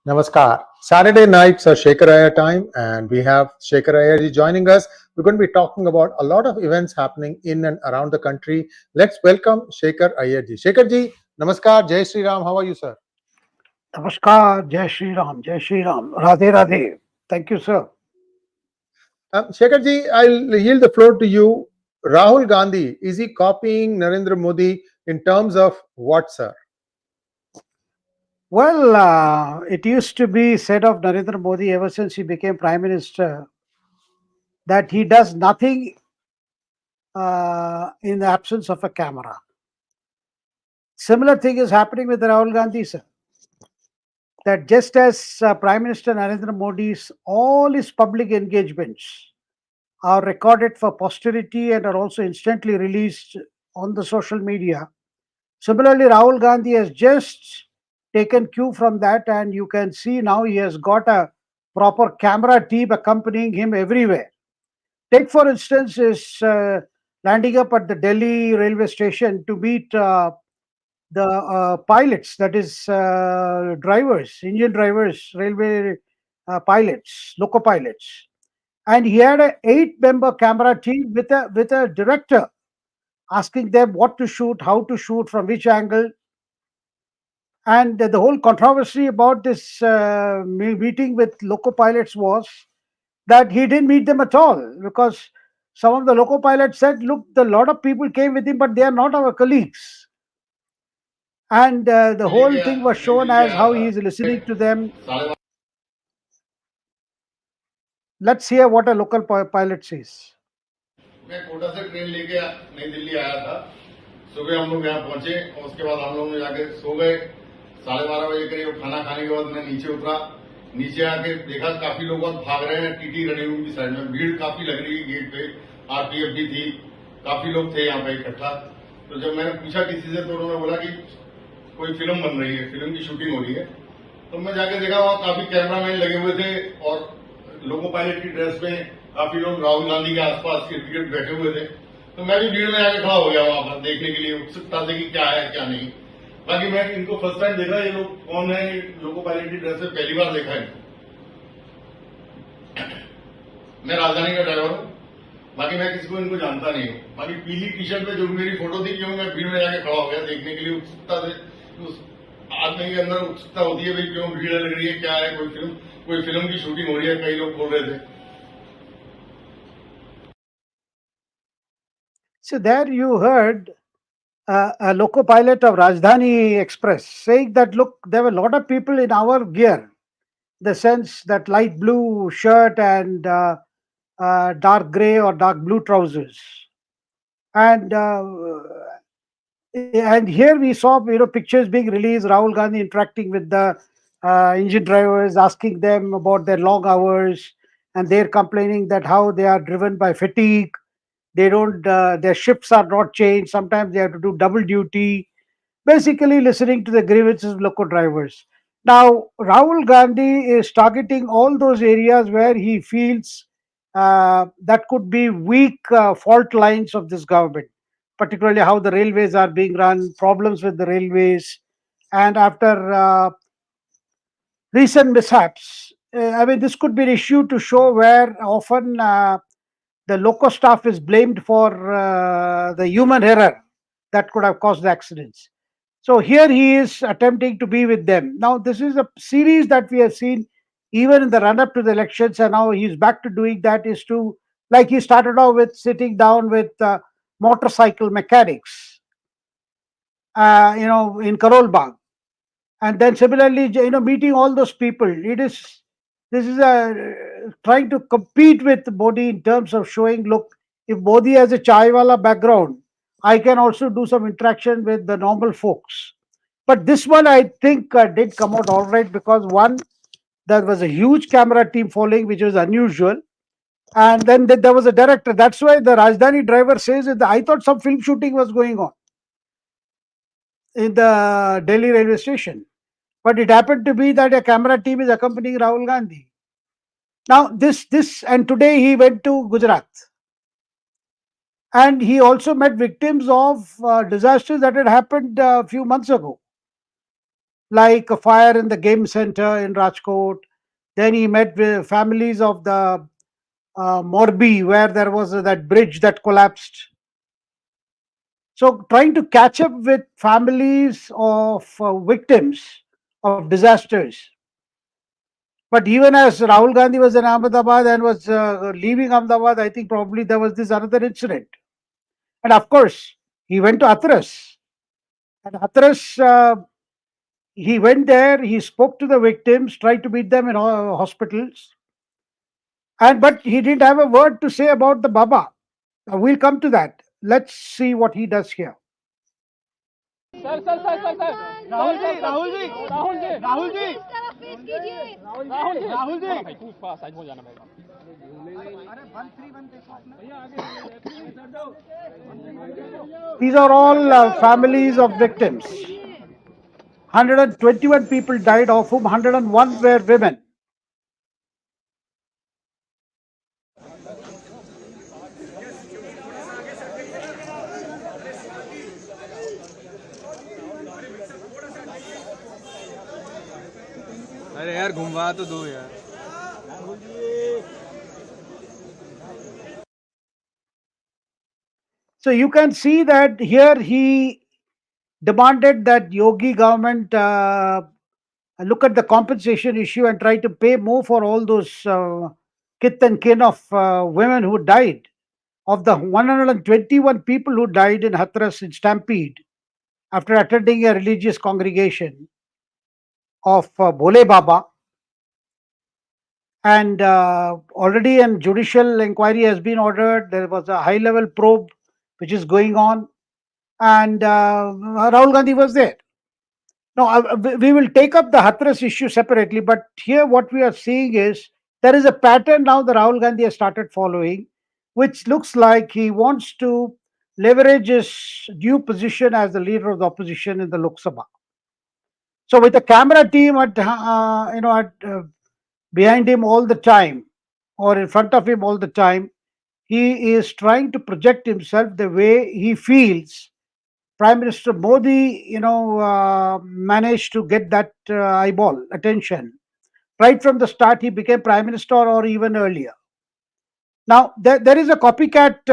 Namaskar. Saturday nights are Shekhar Iyer time, and we have Shekhar Iyer joining us. We're going to be talking about a lot of events happening in and around the country. Let's welcome Shekhar Iyer ji. Shekhar ji, Namaskar, Jai Sri Ram. How are you, sir? Namaskar, Jai Shri Ram, Radhe Radhe. Thank you, sir. Shekhar ji, I'll yield the floor to you. Rahul Gandhi, is he copying Narendra Modi in terms of what, sir? Well, it used to be said of Narendra Modi ever since he became Prime Minister that he does nothing in the absence of a camera. Similar thing is happening with Rahul Gandhi, sir. That just as Prime Minister Narendra Modi's all his public engagements are recorded for posterity and are also instantly released on the social media, similarly, Rahul Gandhi has just taken cue from that, and you can see now he has got a proper camera team accompanying him everywhere. Take, for instance, his landing up at the Delhi railway station to meet the pilots, that is, drivers, engine drivers, railway pilots, loco pilots. And he had an 8-member camera team with a director asking them what to shoot, how to shoot, from which angle. And the whole controversy about this meeting with loco pilots was that he didn't meet them at all, because some of the loco pilots said, look, a lot of people came with him, but they are not our colleagues. And the whole thing was shown as how he is listening to them. Let's hear what a local pilot says. मैं कोटा से train लेके नई दिल्ली आया था। सुबह हम लोग यहाँ पहुंचे और उसके बाद हम लोग जाके सो गए। 12:30 बजे करीब खाना खाने के बाद मैं नीचे उतरा। नीचे आके देखा काफी लोग भाग रहे हैं टीटी रनिंग रूम की साइड में। भीड़ काफी लग रही है गेट पे, आरपीएफ भी थी, काफी लोग थे यहाँ पे इकट्ठा। तो जब मैंने पूछा किसी से तो उन्होंने बोला कि कोई फिल्म बन रही है, फिल्म की शूटिंग हो रही है। तो मैं जाके देखा वहां काफी कैमरामैन लगे हुए थे और लोको पायलट की ड्रेस में काफी लोग राहुल गांधी के आसपास क्रिकेट बैठे हुए थे। तो मैं भी भीड़ में आके खड़ा हो गया वहां पर देखने के लिए, उत्सुकता से कि क्या है क्या नहीं। बाकी मैं इनको फर्स्ट टाइम देखा, ये लोग कौन है, लोको पायलट की ड्रेस में पहली बार देखा है। मैं राजधानी का ड्राइवर हूँ, बाकी मैं किसी को इनको जानता नहीं हूँ। बाकी पीली टी शर्ट में जो मेरी फोटो थी, क्यों मैं भीड़ में जाके खड़ा हो गया देखने के लिए, उत्सुकता से। उस आदमी के अंदर उत्सुकता होती है, भाई क्यों भीड़ लग रही है, क्या है, कोई फिल्म की शूटिंग हो रही है, कई लोग बोल रहे थे। So there you heard a loco pilot of Rajdhani Express saying that, look, there were a lot of people in our gear, the sense that light blue shirt and dark gray or dark blue trousers. And here we saw pictures being released, Rahul Gandhi interacting with the engine drivers, asking them about their long hours, and they're complaining that how they are driven by fatigue. They don't, their shifts are not changed. Sometimes they have to do double duty. Basically, listening to the grievances of loco drivers. Now, Rahul Gandhi is targeting all those areas where he feels that could be weak fault lines of this government, particularly how the railways are being run, problems with the railways, and after recent mishaps. I mean, this could be an issue to show where often the loco staff is blamed for the human error that could have caused the accidents. So here he is attempting to be with them. Now, this is a series that we have seen even in the run up to the elections, and now he's back to doing that. Is to, like, he started off with sitting down with motorcycle mechanics, in Karol Bagh, and then similarly, meeting all those people. This is trying to compete with Modi in terms of showing, look, if Modi has a chaiwala background, I can also do some interaction with the normal folks. But this one, I think, did come out all right, because one, there was a huge camera team following, which was unusual. And then there was a director. That's why the Rajdhani driver says that I thought some film shooting was going on in the Delhi railway station. But it happened to be that a camera team is accompanying Rahul Gandhi. Now, and today he went to Gujarat. And he also met victims of disasters that had happened a few months ago. like a fire in the game center in Rajkot. Then he met with families of the Morbi, where there was that bridge that collapsed. So trying to catch up with families of victims of disasters. But even as Rahul Gandhi was in Ahmedabad and was leaving Ahmedabad, I think probably there was this another incident. And of course, he went to Hathras. And Hathras, he went there, he spoke to the victims, tried to meet them in hospitals. But he didn't have a word to say about the Baba. We'll come to that. Let's see what he does here. Sir sir sir sir sir Rahul ji Rahul ji Rahul ji Rahul ji Rahul ji Rahul ji भाई तू पास side में जाना पड़ेगा अरे 131 These are all families of victims. 121 people died, of whom 101 were women. अरे यार घुमवा तो दो यार So you can see that here he demanded that Yogi government look at the compensation issue and try to pay more for all those kith and kin of women who died. Of the 121 people who died in Hathras in stampede after attending a religious congregation of Bhole Baba, and already a judicial inquiry has been ordered. There was a high-level probe which is going on, and Rahul Gandhi was there. Now, we will take up the Hathras issue separately, but here what we are seeing is there is a pattern now that Rahul Gandhi has started following, which looks like he wants to leverage his due position as the leader of the opposition in the Lok Sabha. So with the camera team at behind him all the time, or in front of him all the time, he is trying to project himself the way he feels Prime Minister Modi, managed to get that eyeball attention. Right from the start, he became Prime Minister or even earlier. Now, there is a copycat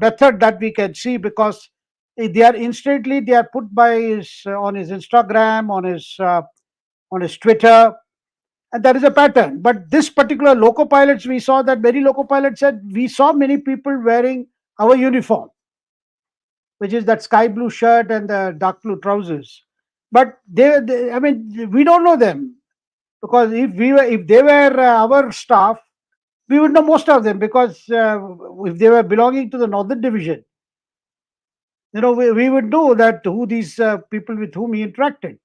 method that we can see, because they are put on his Instagram, on his Twitter, and there is a pattern. But this particular Loco pilots, we saw that many Loco pilots said, we saw many people wearing our uniform, which is that sky blue shirt and the dark blue trousers. But I mean, we don't know them, because if they were our staff, we would know most of them, because if they were belonging to the Northern Division, we would know that who these people with whom he interacted.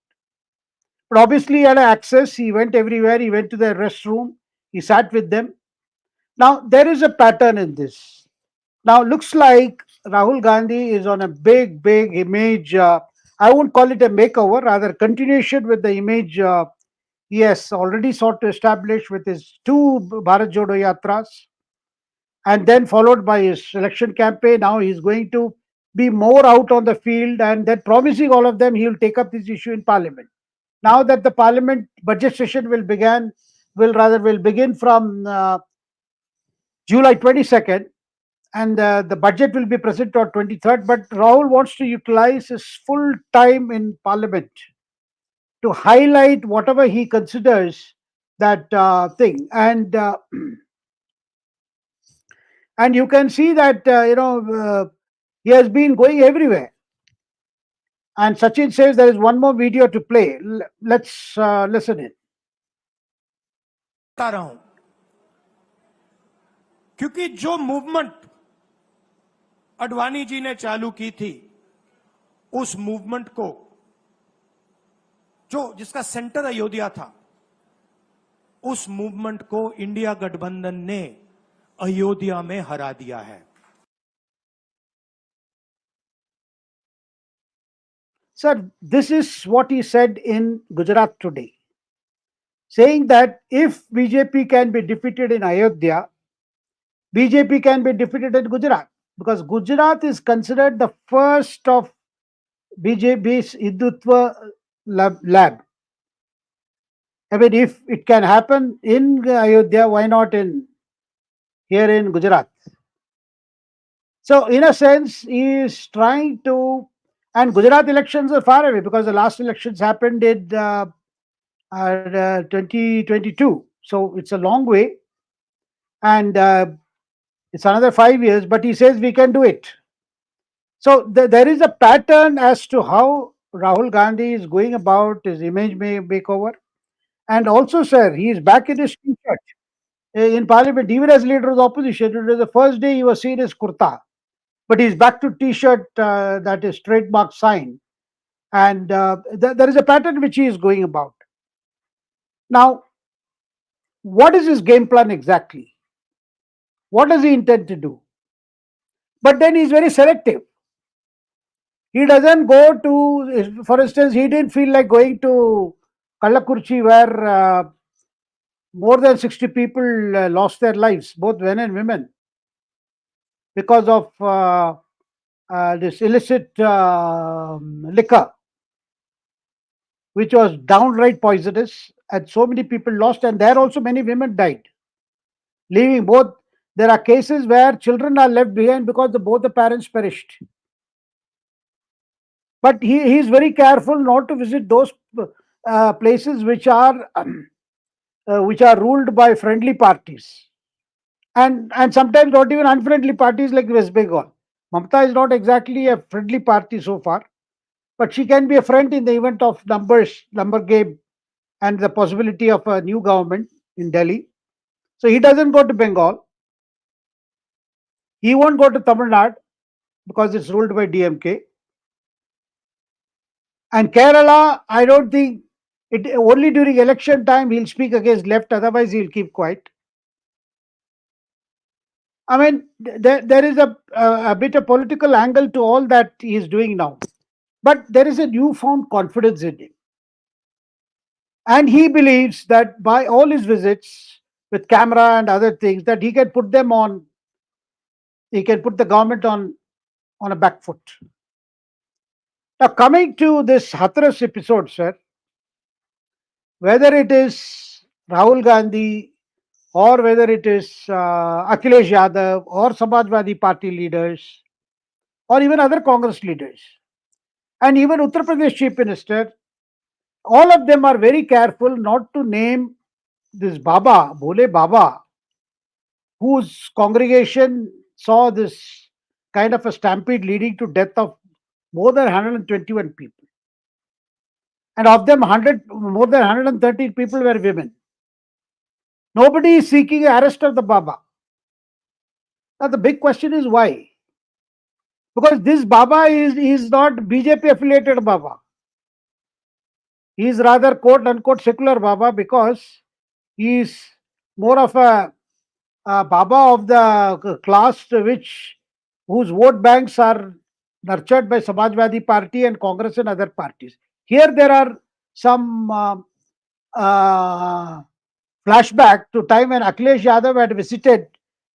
But obviously, he had access. He went everywhere. He went to the restroom. He sat with them. Now, there is a pattern in this. Now, looks like Rahul Gandhi is on a big image. I won't call it a makeover, rather continuation with the image he has already sought to establish with his 2 Bharat Jodo Yatras, and then followed by his election campaign. Now he's going to be more out on the field, and then promising all of them he will take up this issue in Parliament. Now that the Parliament budget session will begin from July 22nd, and the budget will be presented on 23rd. But Rahul wants to utilize his full time in Parliament to highlight whatever he considers that thing. And you can see that he has been going everywhere. And Sachin says there is one more video to play. Let's listen in. बता रहा हूं, क्योंकि जो movement Advani ji ने चालू की थी, उस मूवमेंट को जिसका सेंटर अयोध्या था, उस मूवमेंट को इंडिया गठबंधन ने अयोध्या में हरा दिया है. Sir, this is what he said in Gujarat today, saying that if BJP can be defeated in Ayodhya, BJP can be defeated in Gujarat, because Gujarat is considered the first of BJP's Hindutva lab. I mean, if it can happen in Ayodhya, why not here in Gujarat? So, in a sense, he is trying to, and Gujarat elections are far away because the last elections happened in 2022. So, it's a long way, and it's another 5 years, but he says we can do it. So, there is a pattern as to how Rahul Gandhi is going about his image makeover. And also, sir, he is back in his t-shirt in parliament, even as leader of the opposition. It was the first day he was seen as kurta, but he's back to t-shirt that is trademark sign. And there is a pattern which he is going about. Now, what is his game plan exactly? What does he intend to do? But then he's very selective. He doesn't go to, for instance, he didn't feel like going to Kallakurichi where more than 60 people lost their lives, both men and women, because of this illicit liquor, which was downright poisonous, and so many people lost, and there also many women died, leaving both. There are cases where children are left behind because both the parents perished. But he is very careful not to visit those places which are ruled by friendly parties, and sometimes not even unfriendly parties like West Bengal. Mamata is not exactly a friendly party so far, but she can be a friend in the event of number game, and the possibility of a new government in Delhi. So he doesn't go to Bengal. He won't go to Tamil Nadu because it's ruled by DMK. And Kerala, I don't think it, only during election time he'll speak against left, otherwise he'll keep quiet. I mean, there is a bit of political angle to all that he is doing now. But there is a newfound confidence in him. And he believes that by all his visits with camera and other things, that he can put the government on a back foot. Now, coming to this Hathras episode, sir, whether it is Rahul Gandhi or whether it is Akhilesh Yadav or Samajwadi Party leaders or even other Congress leaders, and even Uttar Pradesh Chief Minister, all of them are very careful not to name this Baba, Bhole Baba, whose congregation saw this kind of a stampede leading to death of more than 121 people. And of them, more than 113 people were women. Nobody is seeking the arrest of the Baba. Now the big question is why? Because this Baba is not BJP affiliated Baba. He is rather quote unquote secular Baba, because he is more of a Baba of the class whose vote banks are nurtured by Samajwadi Party and Congress and other parties. Here there are some flashback to time when Akhilesh Yadav had visited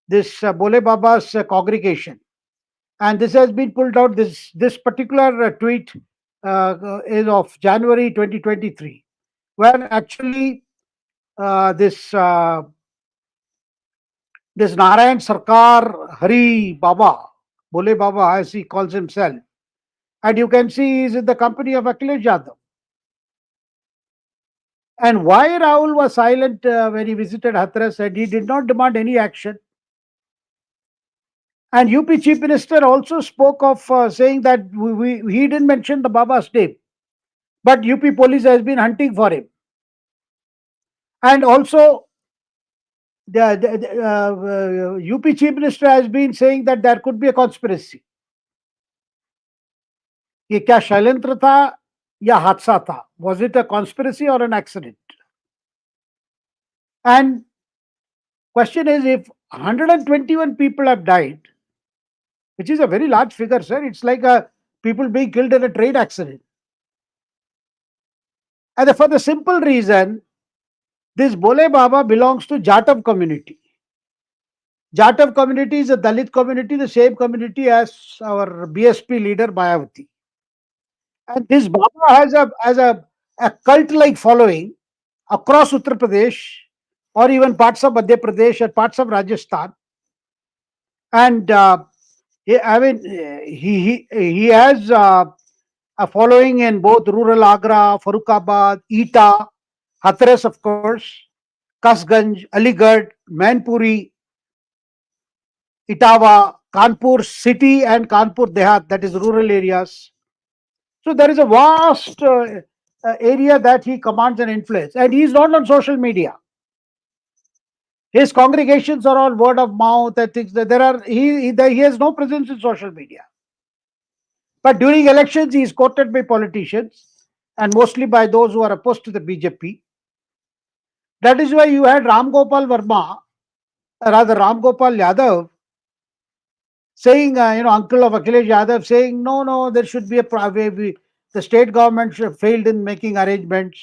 this Bhole Baba's congregation, and this has been pulled out. This particular tweet is of January 2023, where actually this Narayan Sarkar Hari Baba, Bhole Baba as he calls himself, and you can see he is in the company of Akhilesh Yadav. And why Rahul was silent when he visited Hathras, and he did not demand any action. And UP Chief Minister also spoke of saying that he didn't mention the Baba's name, but UP police has been hunting for him. And also, the UP Chief Minister has been saying that there could be a conspiracy. ये क्या षड्यंत्र था या हादसा था? Was it a conspiracy or an accident? And question is, if 121 people have died, which is a very large figure, sir, it's like people being killed in a train accident. And for the simple reason, this Bhole Baba belongs to Jatav community. Jatav community is a Dalit community, the same community as our BSP leader Mayawati. And this Baba has a cult-like following across Uttar Pradesh or even parts of Madhya Pradesh and parts of Rajasthan. And he has a following in both rural Agra, Farrukhabad, Etah, Hathras, of course, Kasganj, Aligarh, Mainpuri, Etawah, Kanpur city and Kanpur Dehat, that is rural areas. So there is a vast area that he commands an influence, and he is not on social media. His congregations are all word of mouth and things. He has no presence in social media. But during elections, he is quoted by politicians and mostly by those who are opposed to the BJP. That is why you had Ram Gopal Yadav saying, uncle of Akhilesh Yadav saying, no, there should be the state government failed in making arrangements.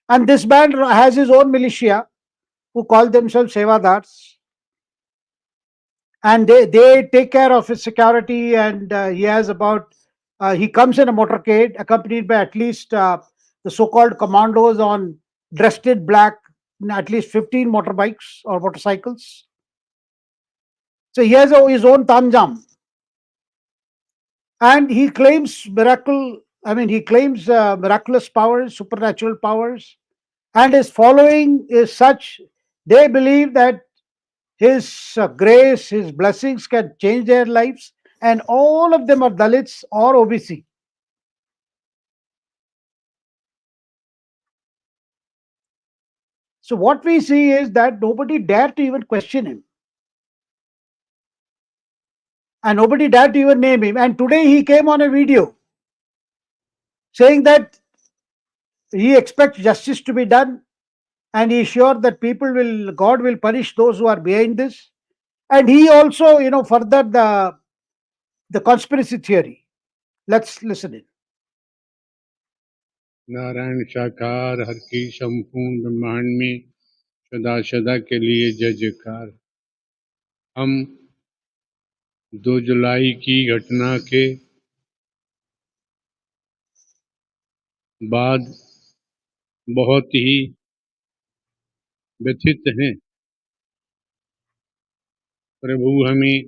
And this man has his own militia who call themselves Sevadars. And they take care of his security, and he comes in a motorcade accompanied by at least the so-called commandos dressed in black, at least 15 motorbikes or motorcycles. So he has his own tanjam, and he claims miraculous powers, supernatural powers, and his following is such, they believe that his grace, his blessings can change their lives, and all of them are Dalits or OBC. So what we see is that nobody dared to even question him. And nobody dared to even name him. And today he came on a video saying that he expects justice to be done, and he is sure that God will punish those who are behind this. And he also, furthered the conspiracy theory. Let's listen in. Narayan साकार हर की संपूर्ण ब्रह्मांड में सदा सदा के लिए जय जयकार। हम 2 जुलाई की घटना के बाद बहुत ही व्यथित हैं। प्रभु हमें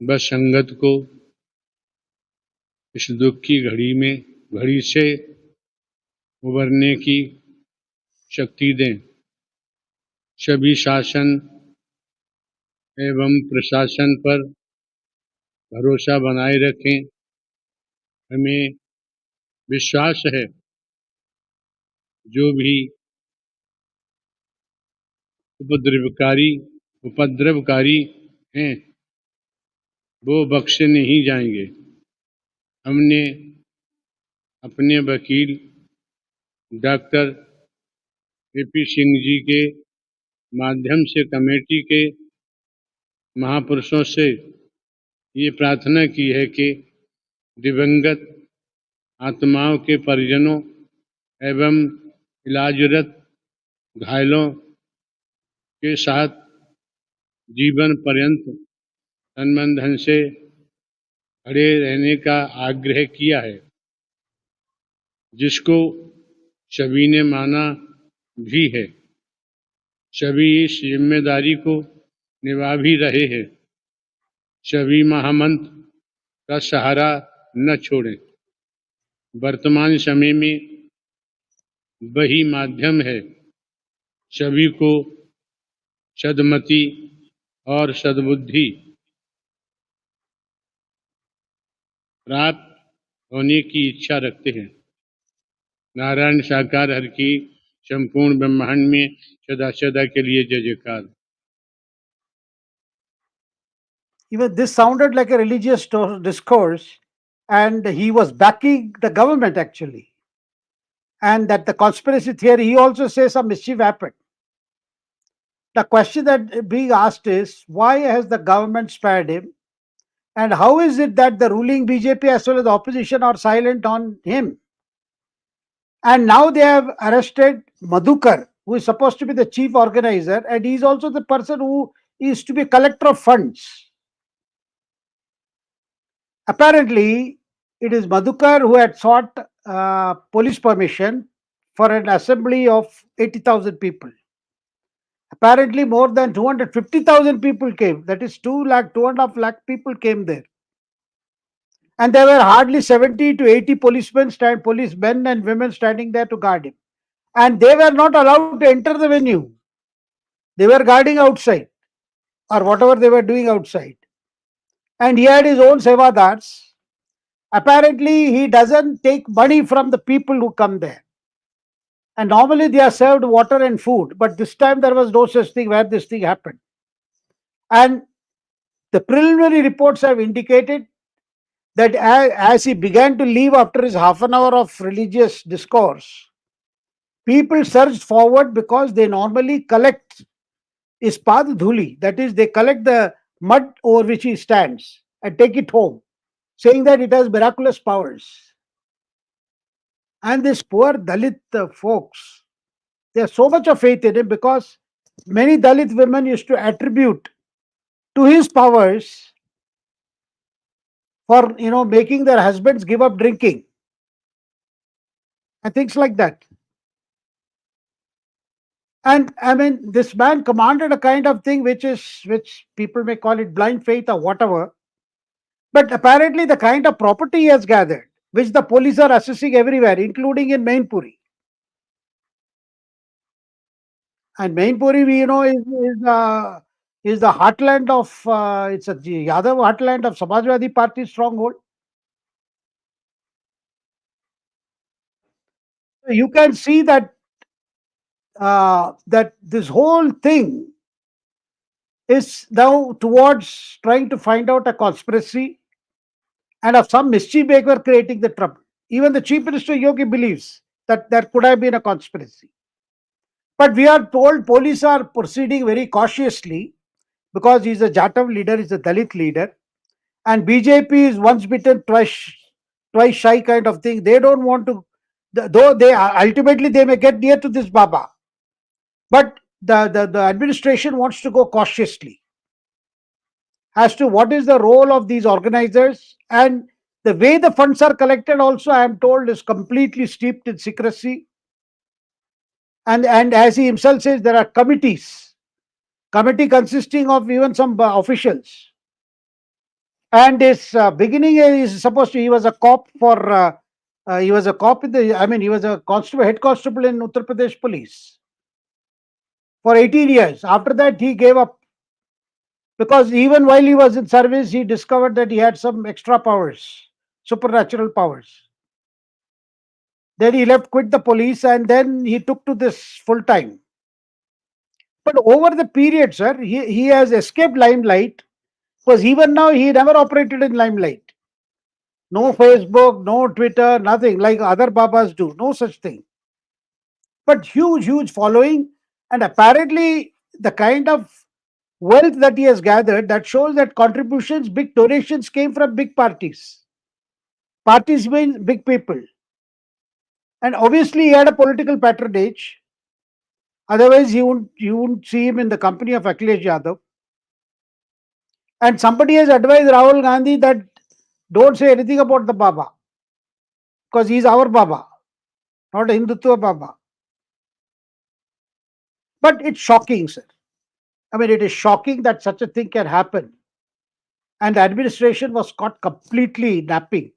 बस संगत को इस दुख की घड़ी से उबरने की शक्ति दें। सभी शासन एवं प्रशासन पर भरोसा बनाए रखें। हमें विश्वास है जो भी उपद्रवकारी हैं वो बख्शे नहीं जाएंगे। हमने अपने वकील डॉक्टर AP सिंह जी के माध्यम से कमेटी के महापुरुषों से ये प्रार्थना की है कि दिवंगत आत्माओं के परिजनों एवं इलाजरत घायलों के साथ जीवन पर्यंत तन धन से खड़े रहने का आग्रह किया है, जिसको सभी ने माना भी है। सभी इस जिम्मेदारी को निभा भी रहे हैं। सभी महामंत्र का सहारा न छोड़ें। वर्तमान समय में वही माध्यम है सभी को सद्मति और सद्बुद्धि प्राप्त होने की इच्छा रखते हैं। नारायण साकार हर की संपूर्ण ब्रह्मांड में सदा सदा के लिए जय जयकार। Even this sounded like a religious discourse, and he was backing the government actually. And that the conspiracy theory, he also says some mischief happened. The question that being asked is, why has the government spared him? And how is it that the ruling BJP as well as the opposition are silent on him? And now they have arrested Madhukar, who is supposed to be the chief organizer, and he is also the person who is to be collector of funds. Apparently, it is Madhukar who had sought police permission for an assembly of 80,000 people. Apparently, more than 250,000 people came. That is 2.5 lakh people came there. And there were hardly 70 to 80 policemen and women standing there to guard him. And they were not allowed to enter the venue. They were guarding outside or whatever they were doing outside. And he had his own sevadars. Apparently, he doesn't take money from the people who come there. And normally they are served water and food. But this time there was no such thing where this thing happened. And the preliminary reports have indicated that as he began to leave after his half an hour of religious discourse, people surged forward because they normally collect 𝗤𝗚𝙤𝘀𝘐, that is, they collect the mud over which he stands and take it home, saying that it has miraculous powers. And this poor Dalit folks, they have so much of faith in him because many Dalit women used to attribute to his powers for making their husbands give up drinking and things like that. And I mean, this man commanded a kind of thing which people may call it blind faith or whatever. But apparently the kind of property he has gathered, which the police are assessing everywhere, including in Mainpuri. And Mainpuri, we know, is the heartland of, it's a Yadav heartland of Samajwadi Party stronghold. You can see that that this whole thing is now towards trying to find out a conspiracy and of some mischief maker creating the trouble. Even the Chief Minister Yogi believes that there could have been a conspiracy. But we are told police are proceeding very cautiously because he's a Jatav leader, he's a Dalit leader, and BJP is once bitten, twice shy kind of thing. They don't want to, though they ultimately they may get near to this Baba, but the administration wants to go cautiously as to what is the role of these organizers, and the way the funds are collected also, I am told, is completely steeped in secrecy. And as he himself says, there are committee consisting of even some officials. And his beginning is supposed to, he was a cop for, he was a cop in the, I mean, he was a constable, head constable in Uttar Pradesh police for 18 years. After that, he gave up because even while he was in service, he discovered that he had some extra powers, supernatural powers. Then he quit the police, and then he took to this full time. But over the period, sir, he has escaped limelight, because even now he never operated in limelight. No Facebook, no Twitter, nothing like other Babas do, no such thing. But huge following, and apparently the kind of wealth that he has gathered, that shows that contributions, big donations came from big parties. Parties means big people. And obviously he had a political patronage. Otherwise you wouldn't see him in the company of Akhilesh Yadav. And somebody has advised Rahul Gandhi that don't say anything about the Baba, because he's our Baba, not a Hindutva Baba. But it's shocking, sir. I mean, it is shocking that such a thing can happen. And the administration was caught completely napping.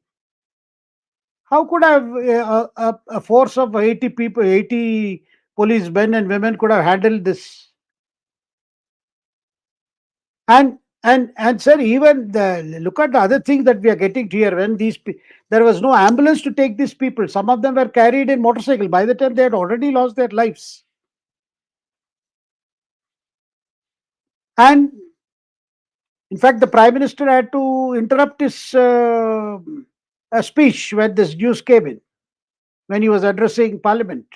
How could a force of 80 people, 80 policemen and women could have handled this? And sir, even look at the other thing that we are getting here. When there was no ambulance to take these people. Some of them were carried in motorcycle. By the time they had already lost their lives. And in fact, the Prime Minister had to interrupt his speech when this news came in, when he was addressing Parliament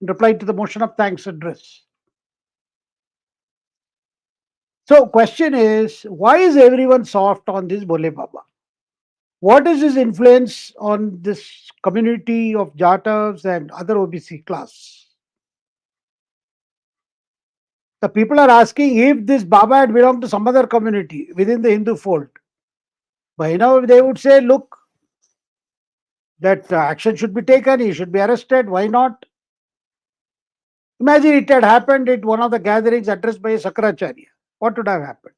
in reply to the motion of thanks address. So question is, why is everyone soft on this Bhole Baba? What is his influence on this community of Jatavs and other OBC class? The people are asking if this Baba had belonged to some other community within the Hindu fold. By now they would say, look, that action should be taken, he should be arrested, why not? Imagine it had happened at one of the gatherings addressed by Shankaracharya. What would have happened?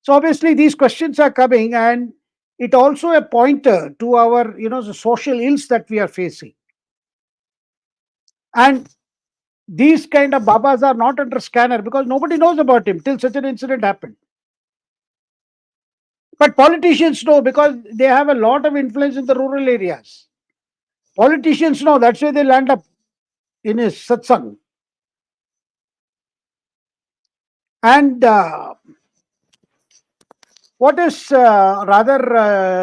So obviously these questions are coming, and it also a pointer to our, the social ills that we are facing. And these kind of Babas are not under scanner because nobody knows about him till such an incident happened. But politicians know because they have a lot of influence in the rural areas. Politicians know, that's why they land up in his satsang. And what is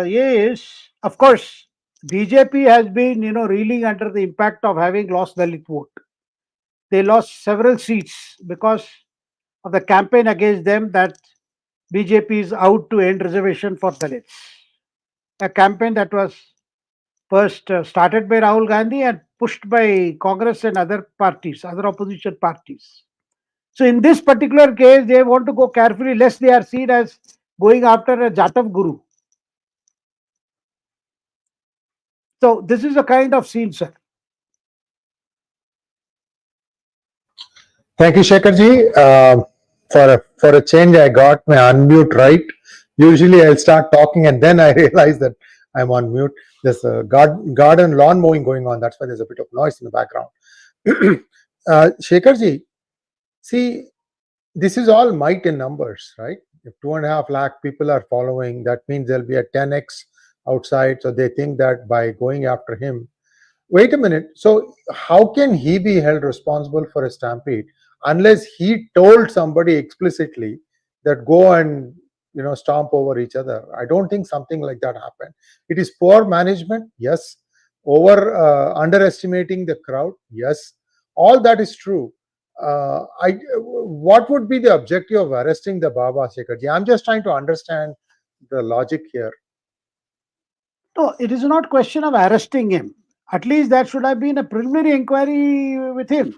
is, of course, BJP has been, reeling under the impact of having lost Dalit vote. They lost several seats because of the campaign against them that BJP is out to end reservation for Dalits. A campaign that was first started by Rahul Gandhi and pushed by Congress and other parties, other opposition parties. So in this particular case, they want to go carefully lest they are seen as going after a Jatav Guru. So this is a kind of scene, sir. Thank you, Shekhar-ji. For a change, I got my unmute right. Usually, I'll start talking and then I realize that I'm on mute. There's a garden lawn mowing going on. That's why there's a bit of noise in the background. Shekhar-ji, see, this is all might in numbers, right? If 2.5 lakh people are following, that means there'll be a 10x outside. So they think that by going after him, wait a minute. So how can he be held responsible for a stampede unless he told somebody explicitly that go and stomp over each other? I don't think something like that happened. It is poor management, yes. Underestimating the crowd, yes. All that is true. What would be the objective of arresting the Baba, Shekhar-ji? I'm just trying to understand the logic here. No, it is not question of arresting him. At least that should have been a preliminary inquiry with him.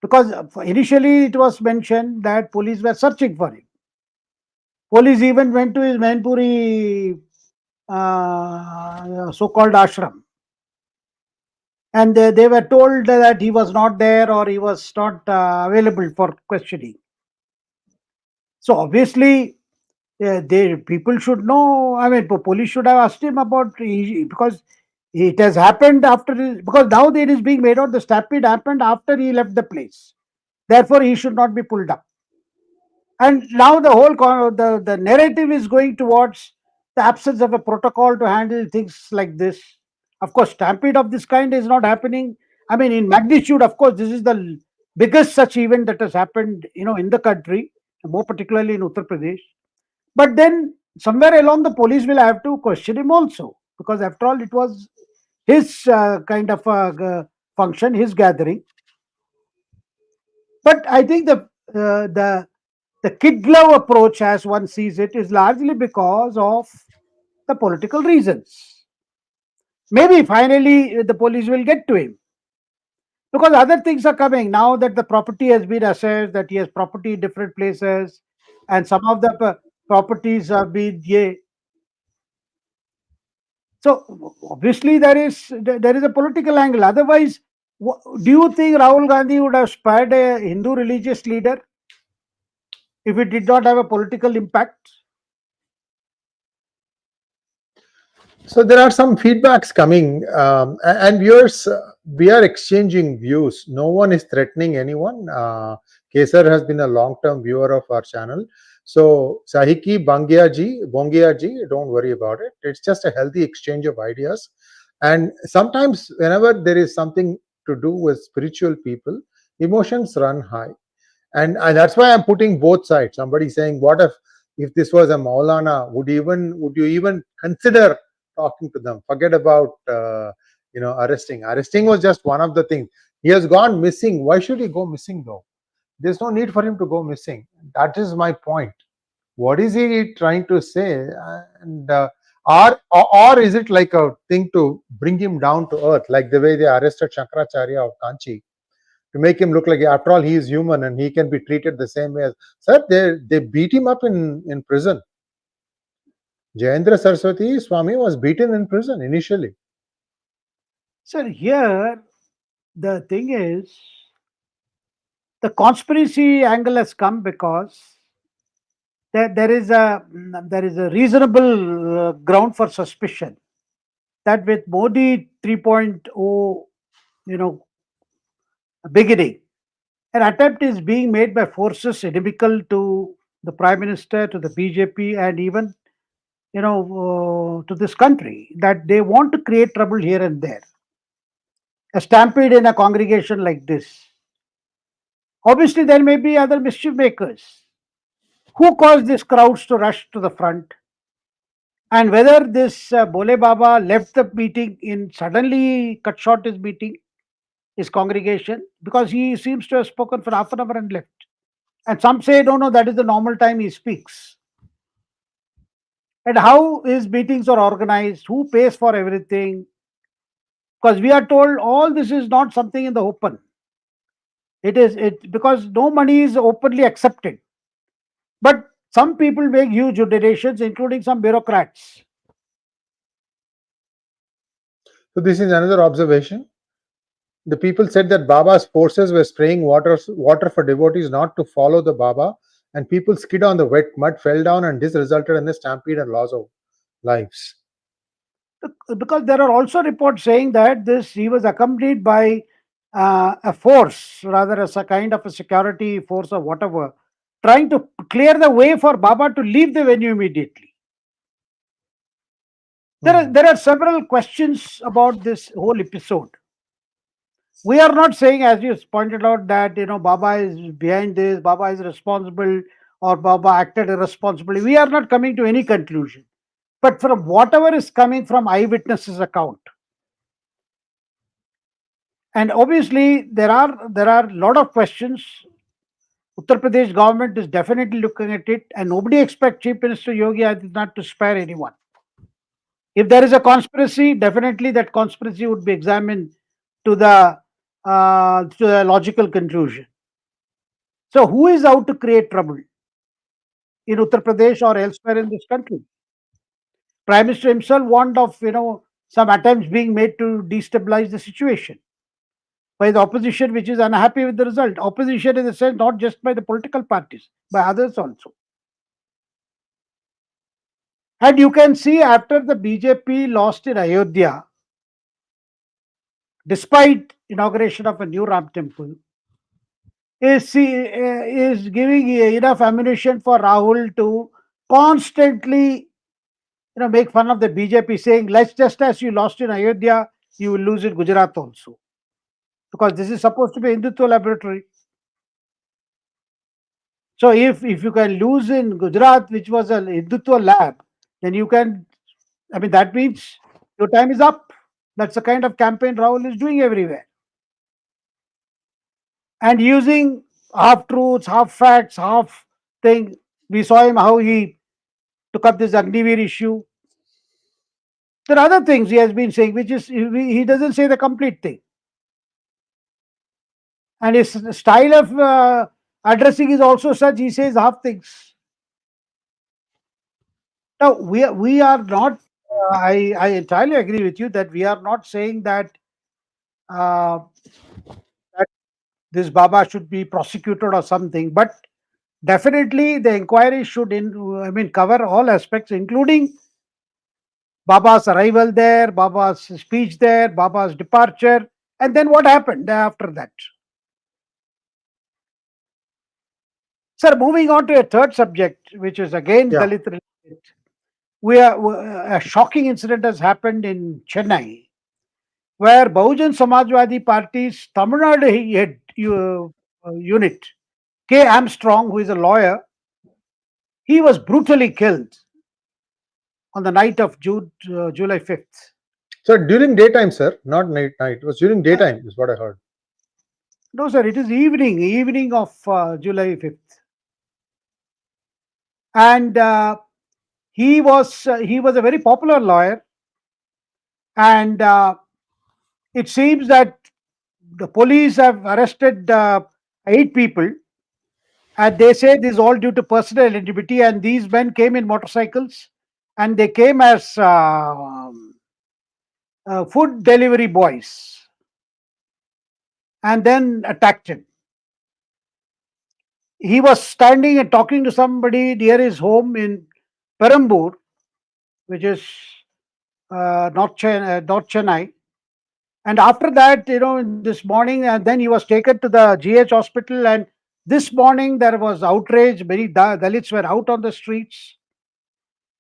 Because initially it was mentioned that police were searching for him. Police even went to his Mainpuri so-called ashram. And they were told that he was not there or he was not available for questioning. So obviously, people should know. I mean, police should have asked him about, because it has happened after, because now it is being made out the stampede happened after he left the place. Therefore, he should not be pulled up. And now the whole the narrative is going towards the absence of a protocol to handle things like this. Of course, stampede of this kind is not happening. I mean, in magnitude, of course, this is the biggest such event that has happened, in the country, more particularly in Uttar Pradesh. But then somewhere along the police will have to question him also, because after all, it was his kind of function, his gathering. But I think the kid glove approach, as one sees it, is largely because of the political reasons. Maybe finally the police will get to him, because other things are coming now that the property has been assessed, that he has property in different places, and some of the properties have been So obviously there is a political angle. Otherwise, do you think Rahul Gandhi would have spared a Hindu religious leader if it did not have a political impact? So there are some feedbacks coming, and viewers, we are exchanging views. No one is threatening anyone. Kesar has been a long-term viewer of our channel. So Sahiki Bongia ji, don't worry about it. It's just a healthy exchange of ideas. And sometimes whenever there is something to do with spiritual people, emotions run high. And that's why I'm putting both sides. Somebody saying, what if this was a Maulana, would you even consider talking to them? Forget about arresting. Arresting was just one of the things. He has gone missing. Why should he go missing though? There's no need for him to go missing. That is my point. What is he trying to say? And or is it like a thing to bring him down to earth, like the way they arrested Shankaracharya of Kanchi, to make him look like, after all, he is human and he can be treated the same way as, sir, they beat him up in prison. Jayendra Saraswati Swami was beaten in prison initially. Sir, here the thing is, the conspiracy angle has come because there is a reasonable ground for suspicion that with Modi 3.0, beginning, an attempt is being made by forces inimical to the Prime Minister, to the BJP, and even to this country, that they want to create trouble here and there. A stampede in a congregation like this. Obviously, there may be other mischief makers. Who caused these crowds to rush to the front? And whether this Bhole Baba left the meeting suddenly cut short his meeting, his congregation, because he seems to have spoken for half an hour and left. And some say, no, that is the normal time he speaks. And how his meetings are organized, who pays for everything? Because we are told all this is not something in the open. It because no money is openly accepted. But some people make huge donations, including some bureaucrats. So this is another observation. The people said that Baba's forces were spraying water for devotees not to follow the Baba, and people skid on the wet mud, fell down, and this resulted in a stampede and loss of lives. Because there are also reports saying that he was accompanied by a force, rather as a kind of a security force or whatever, trying to clear the way for Baba to leave the venue immediately. There are several questions about this whole episode. We are not saying, as you pointed out, that Baba is behind this, Baba is responsible, or Baba acted irresponsibly. We are not coming to any conclusion. But from whatever is coming from eyewitnesses' account, and obviously there are a lot of questions. Uttar Pradesh government is definitely looking at it, and nobody expects Chief Minister Yogi Adityanath to spare anyone. If there is a conspiracy, definitely that conspiracy would be examined to the logical conclusion. So who is out to create trouble in Uttar Pradesh or elsewhere in this country? Prime Minister himself warned of some attempts being made to destabilize the situation by the opposition, which is unhappy with the result. Opposition in the sense not just by the political parties, by others also. And you can see after the BJP lost in Ayodhya, despite inauguration of a new Ram temple, is giving enough ammunition for Rahul to constantly make fun of the BJP, saying, let's just as you lost in Ayodhya, you will lose in Gujarat also. Because this is supposed to be Hindutva laboratory. So if you can lose in Gujarat, which was a Hindutva lab, then you can, that means your time is up. That's the kind of campaign Rahul is doing everywhere. And using half truths, half facts, half thing. We saw him how he took up this Agniveer issue. There are other things he has been saying, which is he doesn't say the complete thing. And his style of addressing is also such, he says half things. Now, we are not, I entirely agree with you that we are not saying that this Baba should be prosecuted or something, but definitely the inquiry should cover all aspects, including Baba's arrival there, Baba's speech there, Baba's departure, and then what happened after that. Sir, moving on to a third subject, which is again Dalit related. A shocking incident has happened in Chennai, where Bahujan Samajwadi Party's Tamil Nadu head unit, K. Armstrong, who is a lawyer, he was brutally killed on the night of July 5th. So during daytime, sir, not night. It was during daytime, is what I heard. No, sir, it is evening of July 5th. And he was a very popular lawyer, and it seems that the police have arrested 8 people, and they say this is all due to personal enmity, and these men came in motorcycles, and they came as food delivery boys and then attacked him. He was standing and talking to somebody near his home in Perambur, which is North Chennai. And after that, this morning, and then he was taken to the GH hospital. And this morning, there was outrage. Many Dalits were out on the streets.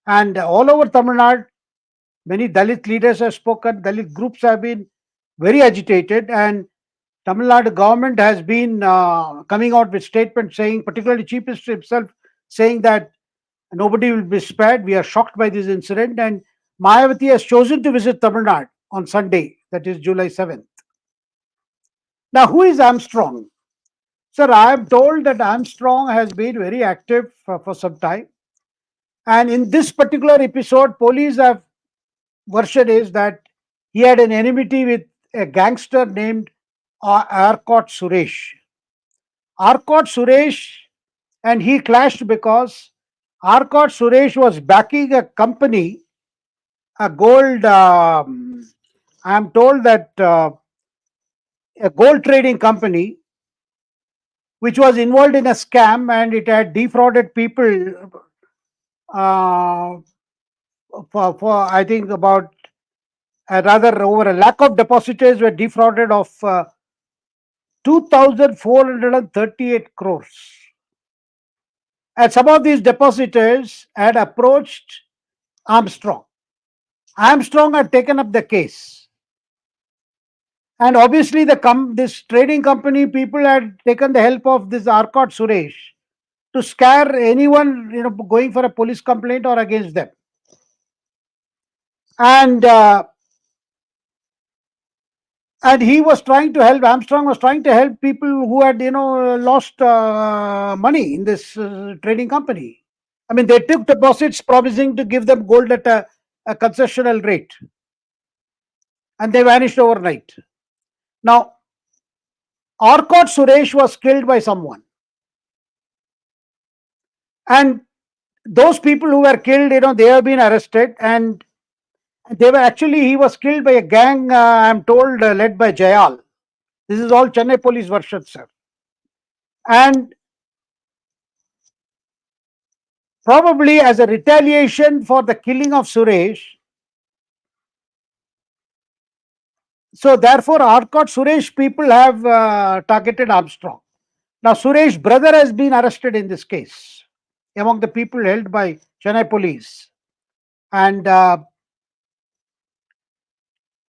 And all over Tamil Nadu, many Dalit leaders have spoken. Dalit groups have been very agitated. And Tamil Nadu government has been coming out with statements saying, particularly Chief Minister himself, saying that nobody will be spared. We are shocked by this incident. And Mayawati has chosen to visit Tamil Nadu on Sunday, that is July 7th. Now, who is Armstrong? Sir, I am told that Armstrong has been very active for some time. And in this particular episode, police have version is that he had an enmity with a gangster named 𝗤𝗂𝘅 𝗤𝗂𝘅 and he clashed because 𝗤𝗂𝘅 was backing a company, a gold, I am told that a gold trading company which was involved in a scam and it had defrauded people for I think about rather over a lakh of depositors were defrauded of 2,438 crores. And some of these depositors had approached Armstrong. Armstrong had taken up the case. And obviously this trading company people had taken the help of this 𝗤𝗂𝘅 to scare anyone going for a police complaint or against them. And he was trying to help, Armstrong was trying to help people who had, lost money in this trading company. I mean, they took deposits promising to give them gold at a concessional rate. And they vanished overnight. Now, 𝗤𝗂𝘅 was killed by someone. And those people who were killed, they have been arrested and he was killed by a gang, I am told, led by Jayal. This is all Chennai police version, sir. And probably as a retaliation for the killing of Suresh, so therefore 𝗤𝗂𝘅 people have targeted Armstrong. Now Suresh's brother has been arrested in this case among the people held by Chennai police. And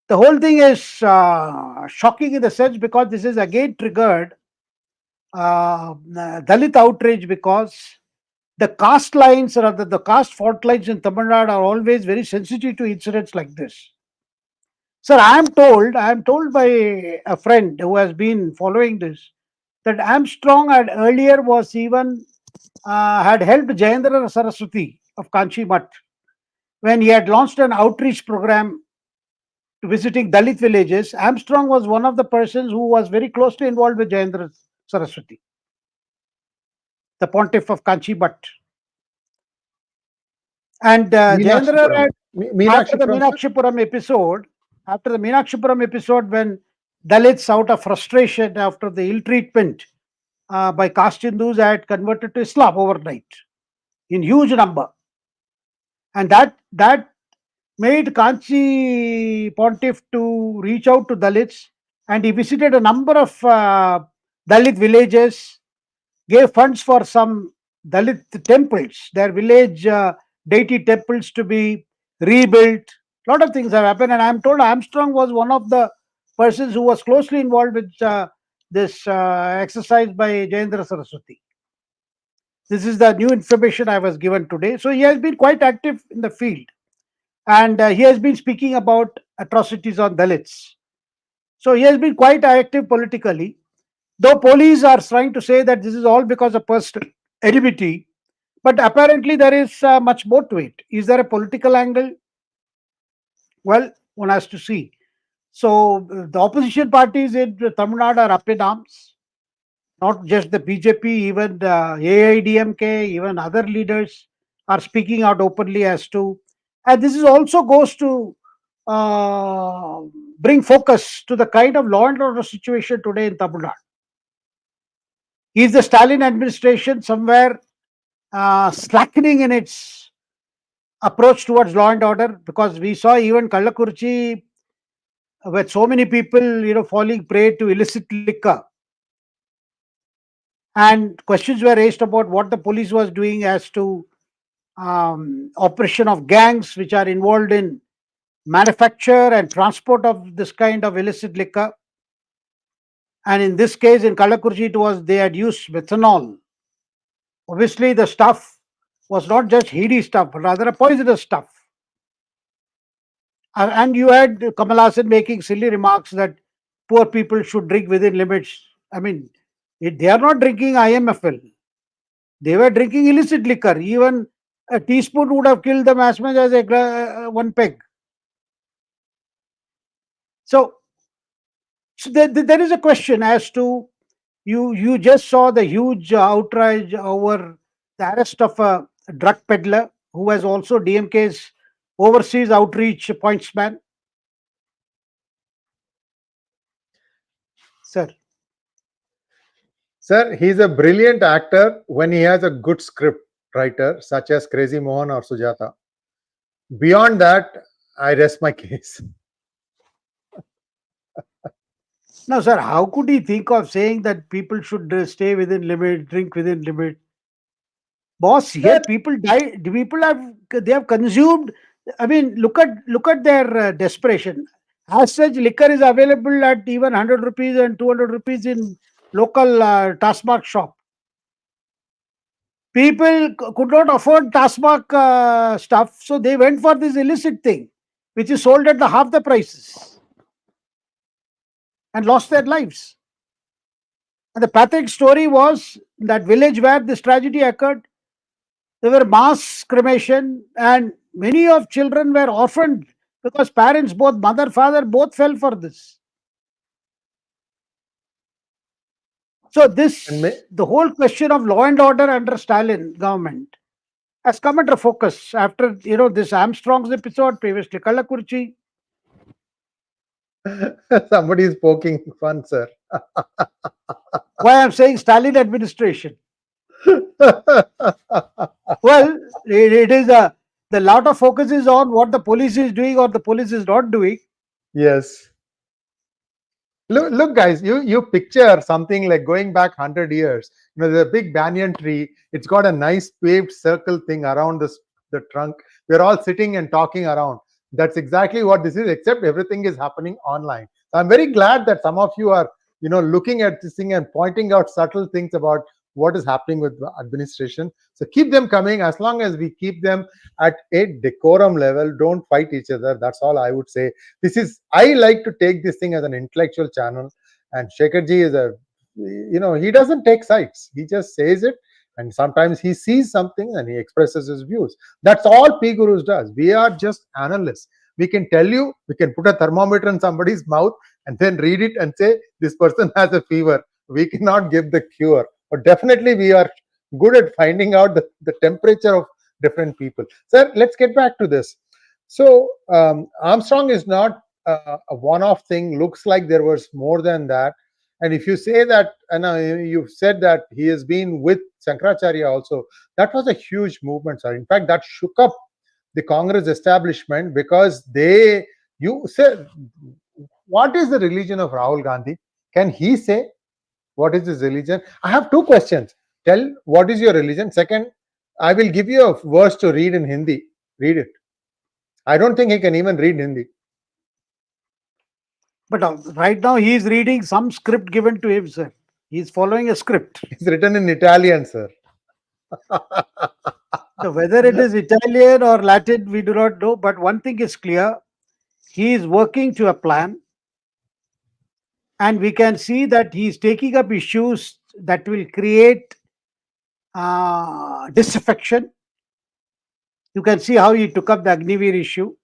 the whole thing is shocking in the sense because this is again triggered Dalit outrage because the caste lines or the caste fault lines in Tamil Nadu are always very sensitive to incidents like this. Sir, I am told by a friend who has been following this that Armstrong had earlier was even had helped 𝗤𝙧𝙤𝙪 Saraswati of Kanchi Math when he had launched an outreach program to visiting Dalit villages. Armstrong was one of the persons who was very closely involved with 𝗤𝙧𝙤𝙪 Saraswati, the pontiff of Kanchi Math. And 𝗤𝙧𝙤𝙪 after the Meenakshipuram episode, when Dalits, out of frustration after the ill treatment by caste Hindus, had converted to Islam overnight in huge number, and that made Kanchi pontiff to reach out to Dalits, and he visited a number of Dalit villages, gave funds for some Dalit temples, their village deity temples to be rebuilt. A lot of things have happened, and I am told Armstrong was one of the persons who was closely involved with this exercise by 𝗤𝙧𝙤𝙪 Saraswati. This is the new information I was given today. So he has been quite active in the field, and he has been speaking about atrocities on Dalits. So he has been quite active politically, though police are trying to say that this is all because of personal enmity, but apparently there is much more to it. Is there a political angle? Well, one has to see. So the opposition parties in Tamil Nadu are up in arms. Not just the BJP, even the AIDMK, even other leaders are speaking out openly as to, and this is also goes to bring focus to the kind of law and order situation today in Tamil Nadu. Is the Stalin administration somewhere slackening in its approach towards law and order? Because we saw even Kallakurichi, with so many people, falling prey to illicit liquor. And questions were raised about what the police was doing as to operation of gangs which are involved in manufacture and transport of this kind of illicit liquor. And in this case, in Kallakurichi, they had used methanol. Obviously, the stuff was not just heady stuff, but rather a poisonous stuff. And you had Kamal Hassan making silly remarks that poor people should drink within limits. I mean, they are not drinking IMFL. They were drinking illicit liquor. Even a teaspoon would have killed them as much as one peg. So there is a question as to, you just saw the huge outrage over the arrest of a drug peddler who was also DMK's overseas outreach pointsman. Sir. Sir, he's a brilliant actor when he has a good script writer, such as Crazy Mohan or Sujata. Beyond that, I rest my case. Now, sir, how could he think of saying that people should stay within limit, drink within limit? Boss, here people die. They have consumed. I mean, look at their desperation. As such, liquor is available at even 100 rupees and 200 rupees in local Tasmak shop. People could not afford Tasmak stuff, so they went for this illicit thing, which is sold at half the prices, and lost their lives. And the pathetic story was that village where this tragedy occurred, there were mass cremation, and many of children were orphaned because parents, both mother, father, both fell for this. So the whole question of law and order under Stalin government has come under focus after this Armstrong's episode, previously Kallakurichi. Somebody is poking fun, sir. Why I'm saying Stalin administration? Well, it is the lot of focus is on what the police is doing or the police is not doing. Yes. Look, guys, you picture something like going back 100 years. There's a big banyan tree. It's got a nice paved circle thing around the trunk. We're all sitting and talking around. That's exactly what this is, except everything is happening online. So I'm very glad that some of you are, looking at this thing and pointing out subtle things about what is happening with the administration. So keep them coming, as long as we keep them at a decorum level. Don't fight each other. That's all I would say. I like to take this thing as an intellectual channel, and Shekharji is he doesn't take sides. He just says it, and sometimes he sees something and he expresses his views. That's all P Gurus does. We are just analysts. We can tell you, we can put a thermometer in somebody's mouth and then read it and say this person has a fever. We cannot give the cure. But definitely we are good at finding out the temperature of different people. Sir, let's get back to this. So Armstrong is not a one-off thing. Looks like there was more than that. And if you say that, and you've said that he has been with Shankaracharya also, that was a huge movement, sir. In fact, that shook up the Congress establishment, because you said, what is the religion of Rahul Gandhi? Can he say what is his religion? I have two questions. Tell, what is your religion? Second, I will give you a verse to read in Hindi. Read it. I don't think he can even read Hindi. But right now he is reading some script given to him, sir. He is following a script. It's written in Italian, sir. So whether it is Italian or Latin, we do not know. But one thing is clear. He is working to a plan. And we can see that he is taking up issues that will create disaffection. You can see how he took up the Agniveer issue.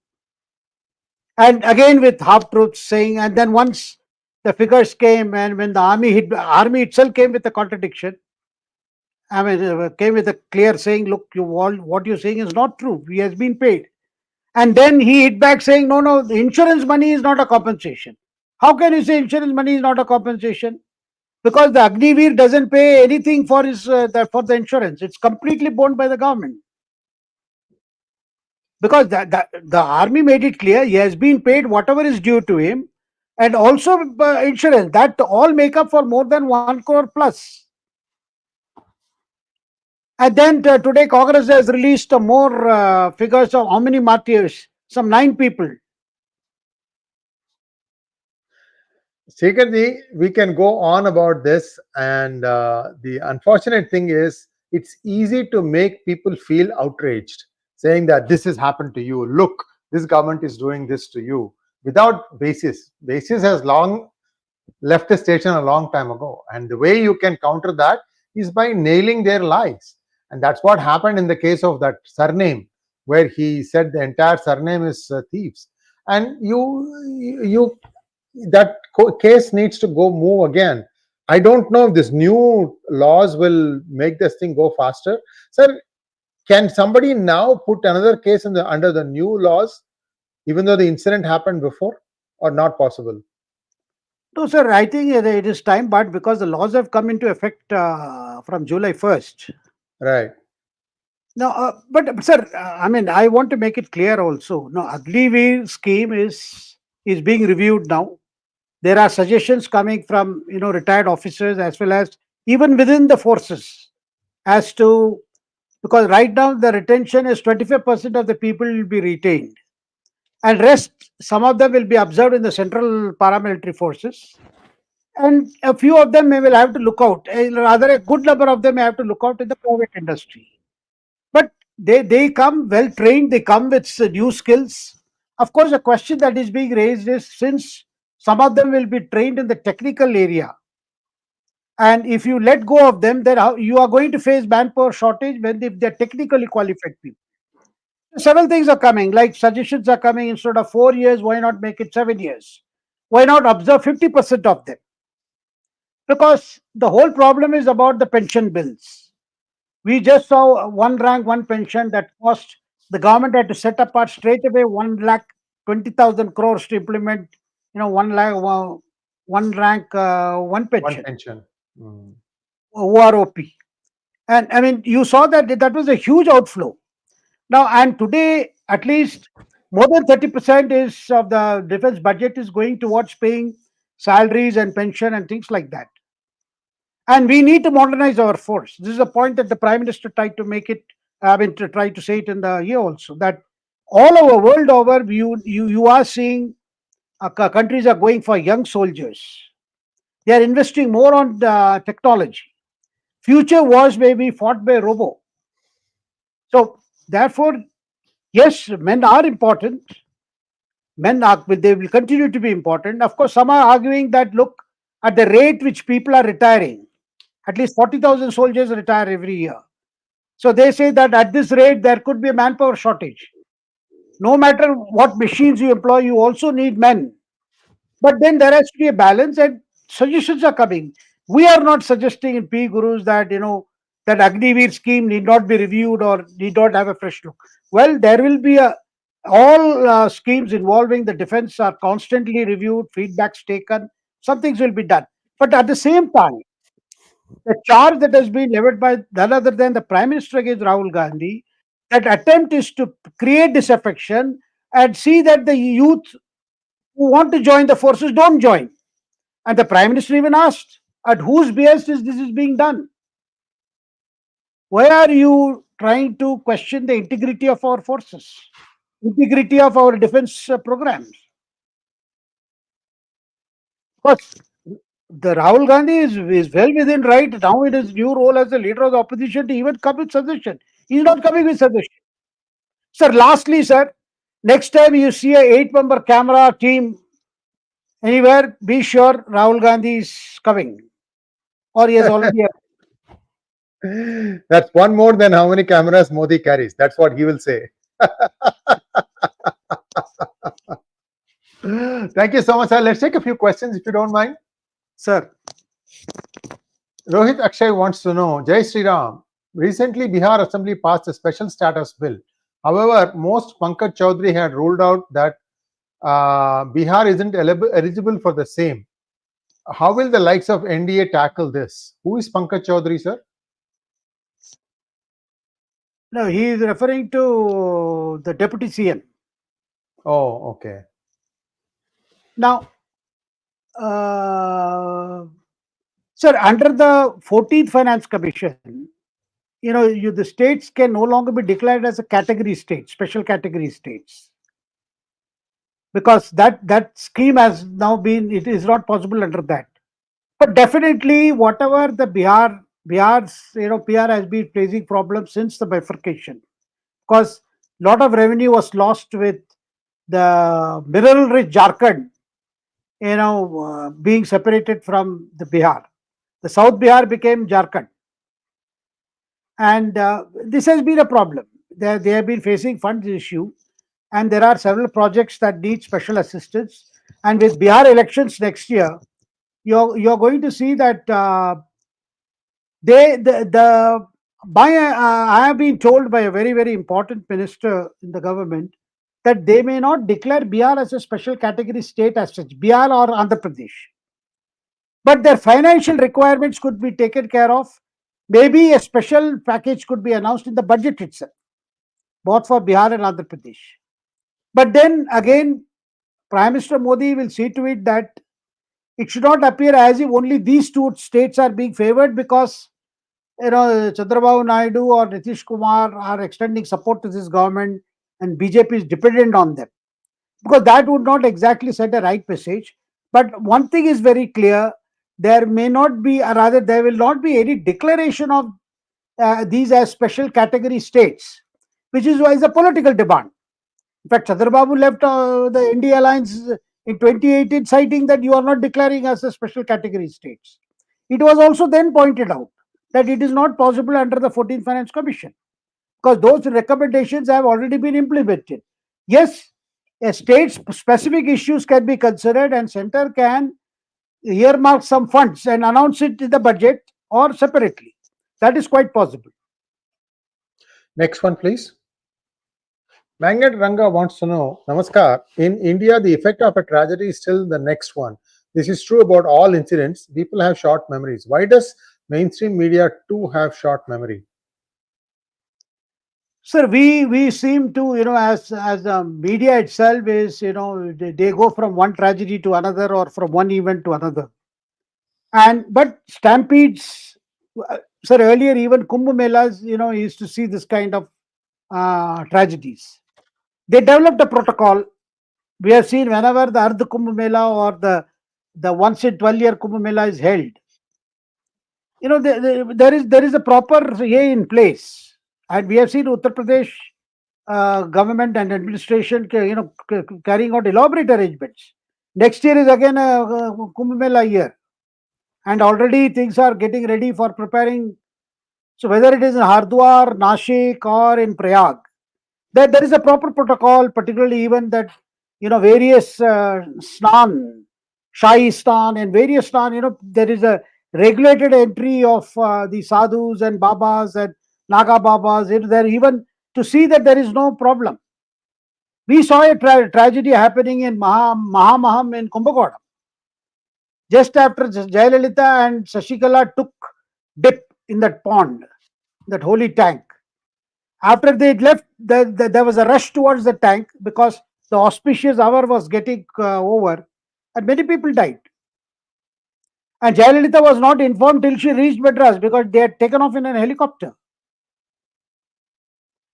And again with half-truths saying, and then once the figures came, and when the army itself came with a contradiction, came with a clear saying, look, what you're saying is not true. He has been paid. And then he hit back saying, no, the insurance money is not a compensation. How can you say insurance money is not a compensation? Because the Agniveer doesn't pay anything for for the insurance. It's completely borne by the government. Because the army made it clear he has been paid whatever is due to him, and also insurance. That all make up for more than 1 crore plus. And then today Congress has released more figures of how many martyrs. Some 9 people. Shekhar ji, we can go on about this, and the unfortunate thing is it's easy to make people feel outraged, saying that this has happened to you. Look, this government is doing this to you without basis. Basis has long left the station a long time ago, and the way you can counter that is by nailing their lies. And that's what happened in the case of that surname, where he said the entire surname is thieves. And that case needs to go move again. I don't know if this new laws will make this thing go faster. Sir, can somebody now put another case under the new laws, even though the incident happened before, or not possible? No, sir, I think it is time, but because the laws have come into effect from July 1st. Right. No, but sir, I mean, I want to make it clear also. No, Agniveer scheme is being reviewed now. There are suggestions coming from retired officers as well as even within the forces as to, because right now the retention is 25% of the people will be retained, and rest, some of them will be observed in the central paramilitary forces, and a few of them will have to look out. Rather, a good number of them may have to look out in the private industry. But they come well trained, they come with new skills. Of course, a question that is being raised is, since some of them will be trained in the technical area, and if you let go of them, then you are going to face manpower shortage when they're technically qualified people. Several things are coming, like suggestions are coming. Instead of 4 years, why not make it 7 years? Why not observe 50% of them? Because the whole problem is about the pension bills. We just saw one rank, one pension that cost, the government had to set apart straight away 1,20,000 crores to implement, 1 lakh, one rank, one pension. One pension. OROP. And I mean, you saw that was a huge outflow. Now, and today, at least more than 30% of the defense budget is going towards paying salaries and pension and things like that. And we need to modernize our force. This is a point that the Prime Minister tried to make it, to try to say it in the year also, that all over world over, you are seeing countries are going for young soldiers. They are investing more on technology. Future wars may be fought by robo. So therefore, yes, men are important. They will continue to be important. Of course, some are arguing that, look, at the rate which people are retiring, at least 40,000 soldiers retire every year. So they say that at this rate, there could be a manpower shortage. No matter what machines you employ, you also need men. But then there has to be a balance, and suggestions are coming. We are not suggesting in P Gurus that, that Agniveer scheme need not be reviewed or need not have a fresh look. Well, there will be all schemes involving the defense are constantly reviewed, feedbacks taken, some things will be done. But at the same time, the charge that has been levied by none other than the Prime Minister against Rahul Gandhi, that attempt is to create disaffection and see that the youth who want to join the forces don't join. And the Prime Minister even asked, at whose behest is this being done? Why are you trying to question the integrity of our forces, integrity of our defense programs? Because the Rahul Gandhi is well within right now in his new role as the leader of the opposition to even come with suggestion. He's not coming with suggestion. Sir, lastly, sir, next time you see a 8-member camera team anywhere, be sure Rahul Gandhi is coming, or he has already. That's one more than how many cameras Modi carries. That's what he will say. Thank you so much, sir. Let's take a few questions if you don't mind. Sir. Rohit Akshay wants to know, Jai Sri Ram, recently Bihar Assembly passed a special status bill However, most Pankaj Chaudhary had ruled out that Bihar isn't eligible for the same. How will the likes of NDA tackle this? Who is Pankaj Chaudhary, sir? No, he is referring to the deputy CM. Oh, okay. Now, sir, under the 14th Finance Commission, the states can no longer be declared as a category state, special category states, because that scheme has now been, it is not possible under that. But definitely, whatever the Bihar's PR has been facing problems since the bifurcation, because a lot of revenue was lost with the mineral-rich Jharkhand, being separated from the Bihar. The South Bihar became Jharkhand. And this has been a problem. They have been facing funds issue, and there are several projects that need special assistance. And with Bihar elections next year, you're going to see that I have been told by a very, very important minister in the government that they may not declare Bihar as a special category state as such, Bihar or Andhra Pradesh. But their financial requirements could be taken care of. Maybe a special package could be announced in the budget itself, both for Bihar and Andhra Pradesh. But then again, Prime Minister Modi will see to it that it should not appear as if only these two states are being favored because Chandrababu Naidu or Nitish Kumar are extending support to this government and BJP is dependent on them, because that would not exactly set a right message. But one thing is very clear: there may not be, or rather there will not be any declaration of these as special category states, which is why is a political demand. In fact, Chandrababu left the India Alliance in 2018 citing that you are not declaring as a special category states. It was also then pointed out that it is not possible under the 14th Finance Commission, because those recommendations have already been implemented. Yes, a state's specific issues can be considered and center can earmark some funds and announce it in the budget or separately. That is quite possible. Next one, please. Mangat Ranga wants to know, Namaskar, in India, the effect of a tragedy is still the next one. This is true about all incidents. People have short memories. Why does mainstream media too have short memory? Sir, we seem to, as the media itself is, they go from one tragedy to another or from one event to another. But stampedes, sir, earlier even Kumbh Melas, used to see this kind of tragedies. They developed a protocol. We have seen whenever the Ardh Kumbh Mela or the once in 12-year Kumbh Mela is held, there is a proper way in place. And we have seen Uttar Pradesh government and administration, carrying out elaborate arrangements. Next year is again a Kumbh Mela year, and already things are getting ready for preparing. So whether it is in Hardwar, Nashik, or in Prayag, there is a proper protocol, particularly even that various snan, Shahi Snan, and various snan. There is a regulated entry of the sadhus and babas and Naga Babas. There even to see that there is no problem. We saw a tragedy happening in Mahamaham in Kumbakonam. Just after Jayalalitha and Shashikala took dip in that pond, that holy tank. After they left, there was a rush towards the tank because the auspicious hour was getting over and many people died. And Jayalalitha was not informed till she reached Madras because they had taken off in a helicopter.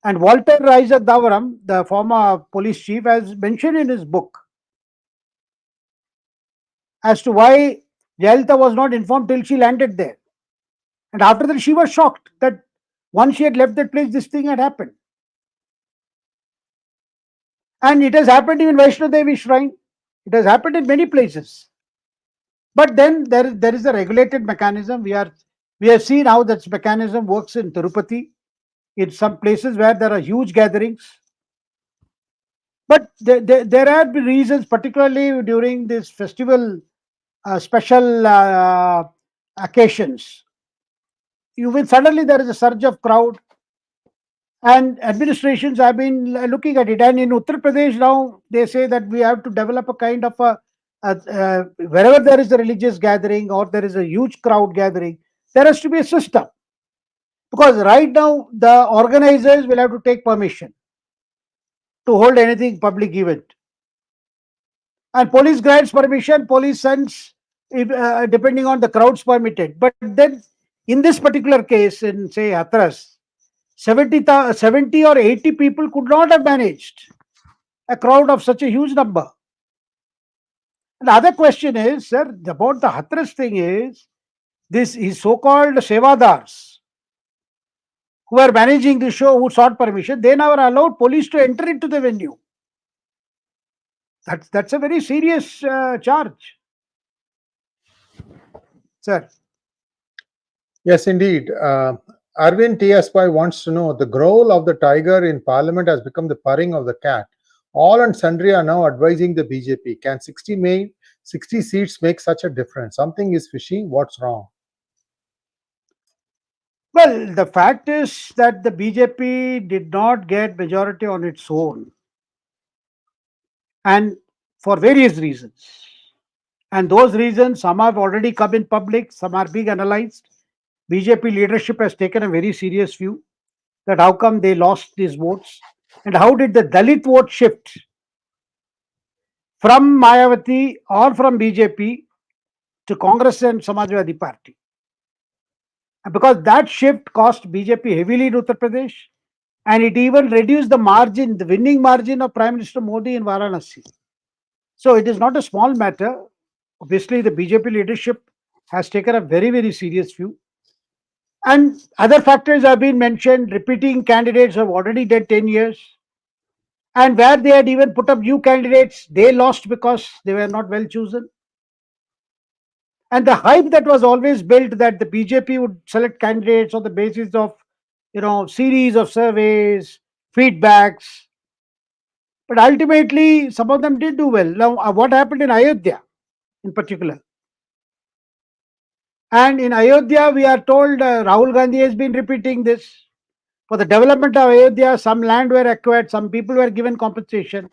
And Walter Isaac Davaram, the former police chief, has mentioned in his book as to why Jayalalitha was not informed till she landed there. And after that, she was shocked that once she had left that place, this thing had happened. And it has happened in Vaishno Devi Shrine. It has happened in many places. But then there is a regulated mechanism. We have seen how that mechanism works in Tirupati, in some places where there are huge gatherings. But there have been reasons, particularly during this festival, special occasions. Suddenly there is a surge of crowd, And administrations have been looking at it. And in Uttar Pradesh now, they say that we have to develop a kind of wherever there is a religious gathering or there is a huge crowd gathering, there has to be a system. Because right now, the organizers will have to take permission to hold anything public event. And police grants permission, police sends, depending on the crowds permitted. But then, in this particular case, in say Hathras, 70 or 80 people could not have managed a crowd of such a huge number. And the other question is, sir, about the Hathras thing is, this is so-called sevadars who are managing the show, who sought permission, they never allowed police to enter into the venue. That's a very serious charge, sir. Yes, indeed. Arvind TSY wants to know, the growl of the tiger in parliament has become the purring of the cat. All and sundry are now advising the BJP. Can 60 seats make such a difference? Something is fishy. What's wrong? Well, the fact is that the BJP did not get majority on its own, and for various reasons. And those reasons, some have already come in public, some are being analyzed. BJP leadership has taken a very serious view that how come they lost these votes, and how did the Dalit vote shift from Mayawati or from BJP to Congress and Samajwadi Party. And because that shift cost BJP heavily in Uttar Pradesh, and it even reduced the margin, the winning margin of Prime Minister Modi in Varanasi. So it is not a small matter. Obviously, the BJP leadership has taken a very, very serious view. And other factors have been mentioned. Repeating candidates have already done 10 years. And where they had even put up new candidates, they lost because they were not well chosen. And the hype that was always built that the BJP would select candidates on the basis of, series of surveys, feedbacks. But ultimately, some of them did do well. Now, what happened in Ayodhya in particular? And in Ayodhya, we are told Rahul Gandhi has been repeating this. For the development of Ayodhya, some land were acquired, some people were given compensation.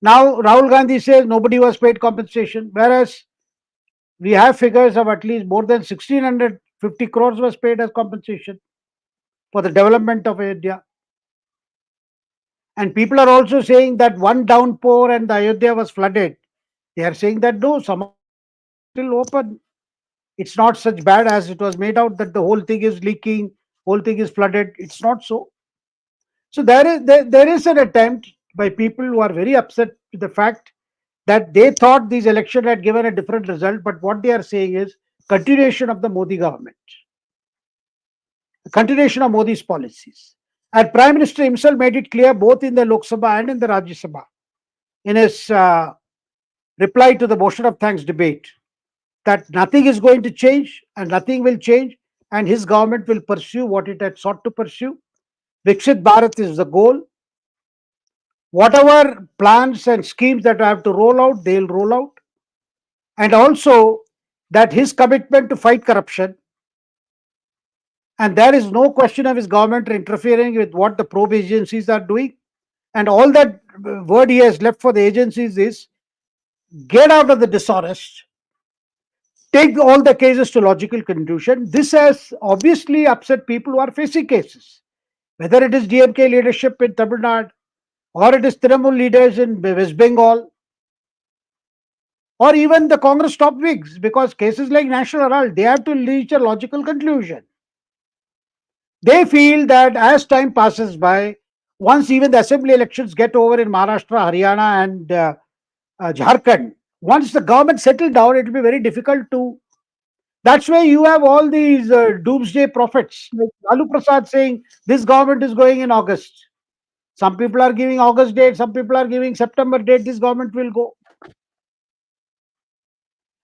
Now, Rahul Gandhi says nobody was paid compensation, whereas we have figures of at least more than 1,650 crores was paid as compensation for the development of Ayodhya. And people are also saying that one downpour and the Ayodhya was flooded. They are saying that no, some are still open. It's not such bad as it was made out that the whole thing is leaking, whole thing is flooded. It's not so. So there is an attempt by people who are very upset with the fact that they thought these elections had given a different result, but what they are saying is continuation of the Modi government, continuation of Modi's policies. And Prime Minister himself made it clear both in the Lok Sabha and in the Rajya Sabha in his reply to the motion of thanks debate that nothing is going to change and nothing will change, and his government will pursue what it had sought to pursue. Viksit Bharat is the goal. Whatever plans and schemes that I have to roll out, they'll roll out. And also that his commitment to fight corruption, and there is no question of his government interfering with what the probe agencies are doing. And all that word he has left for the agencies is get out of the dishonest, take all the cases to logical conclusion. This has obviously upset people who are facing cases, whether it is DMK leadership in Tamil Nadu, or it is Trinamool leaders in West Bengal, or even the Congress top wigs, because cases like National Herald, they have to reach a logical conclusion. They feel that as time passes by, once even the assembly elections get over in Maharashtra, Haryana and Jharkhand, once the government settle down, it will be very difficult to. That's why you have all these doomsday prophets, like Lalu Prasad saying this government is going in August. Some people are giving August date, some people are giving September date, this government will go.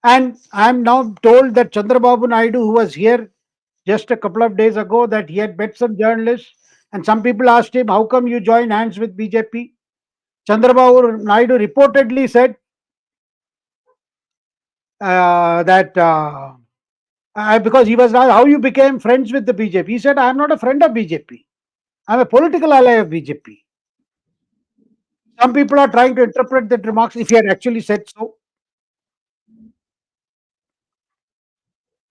And I am now told that Chandrababu Naidu, who was here just a couple of days ago, that he had met some journalists and some people asked him, how come you join hands with BJP? Chandrababu Naidu reportedly said that because he was asked how you became friends with the BJP. He said, I am not a friend of BJP. I'm a political ally of BJP. Some people are trying to interpret that remarks if he had actually said so.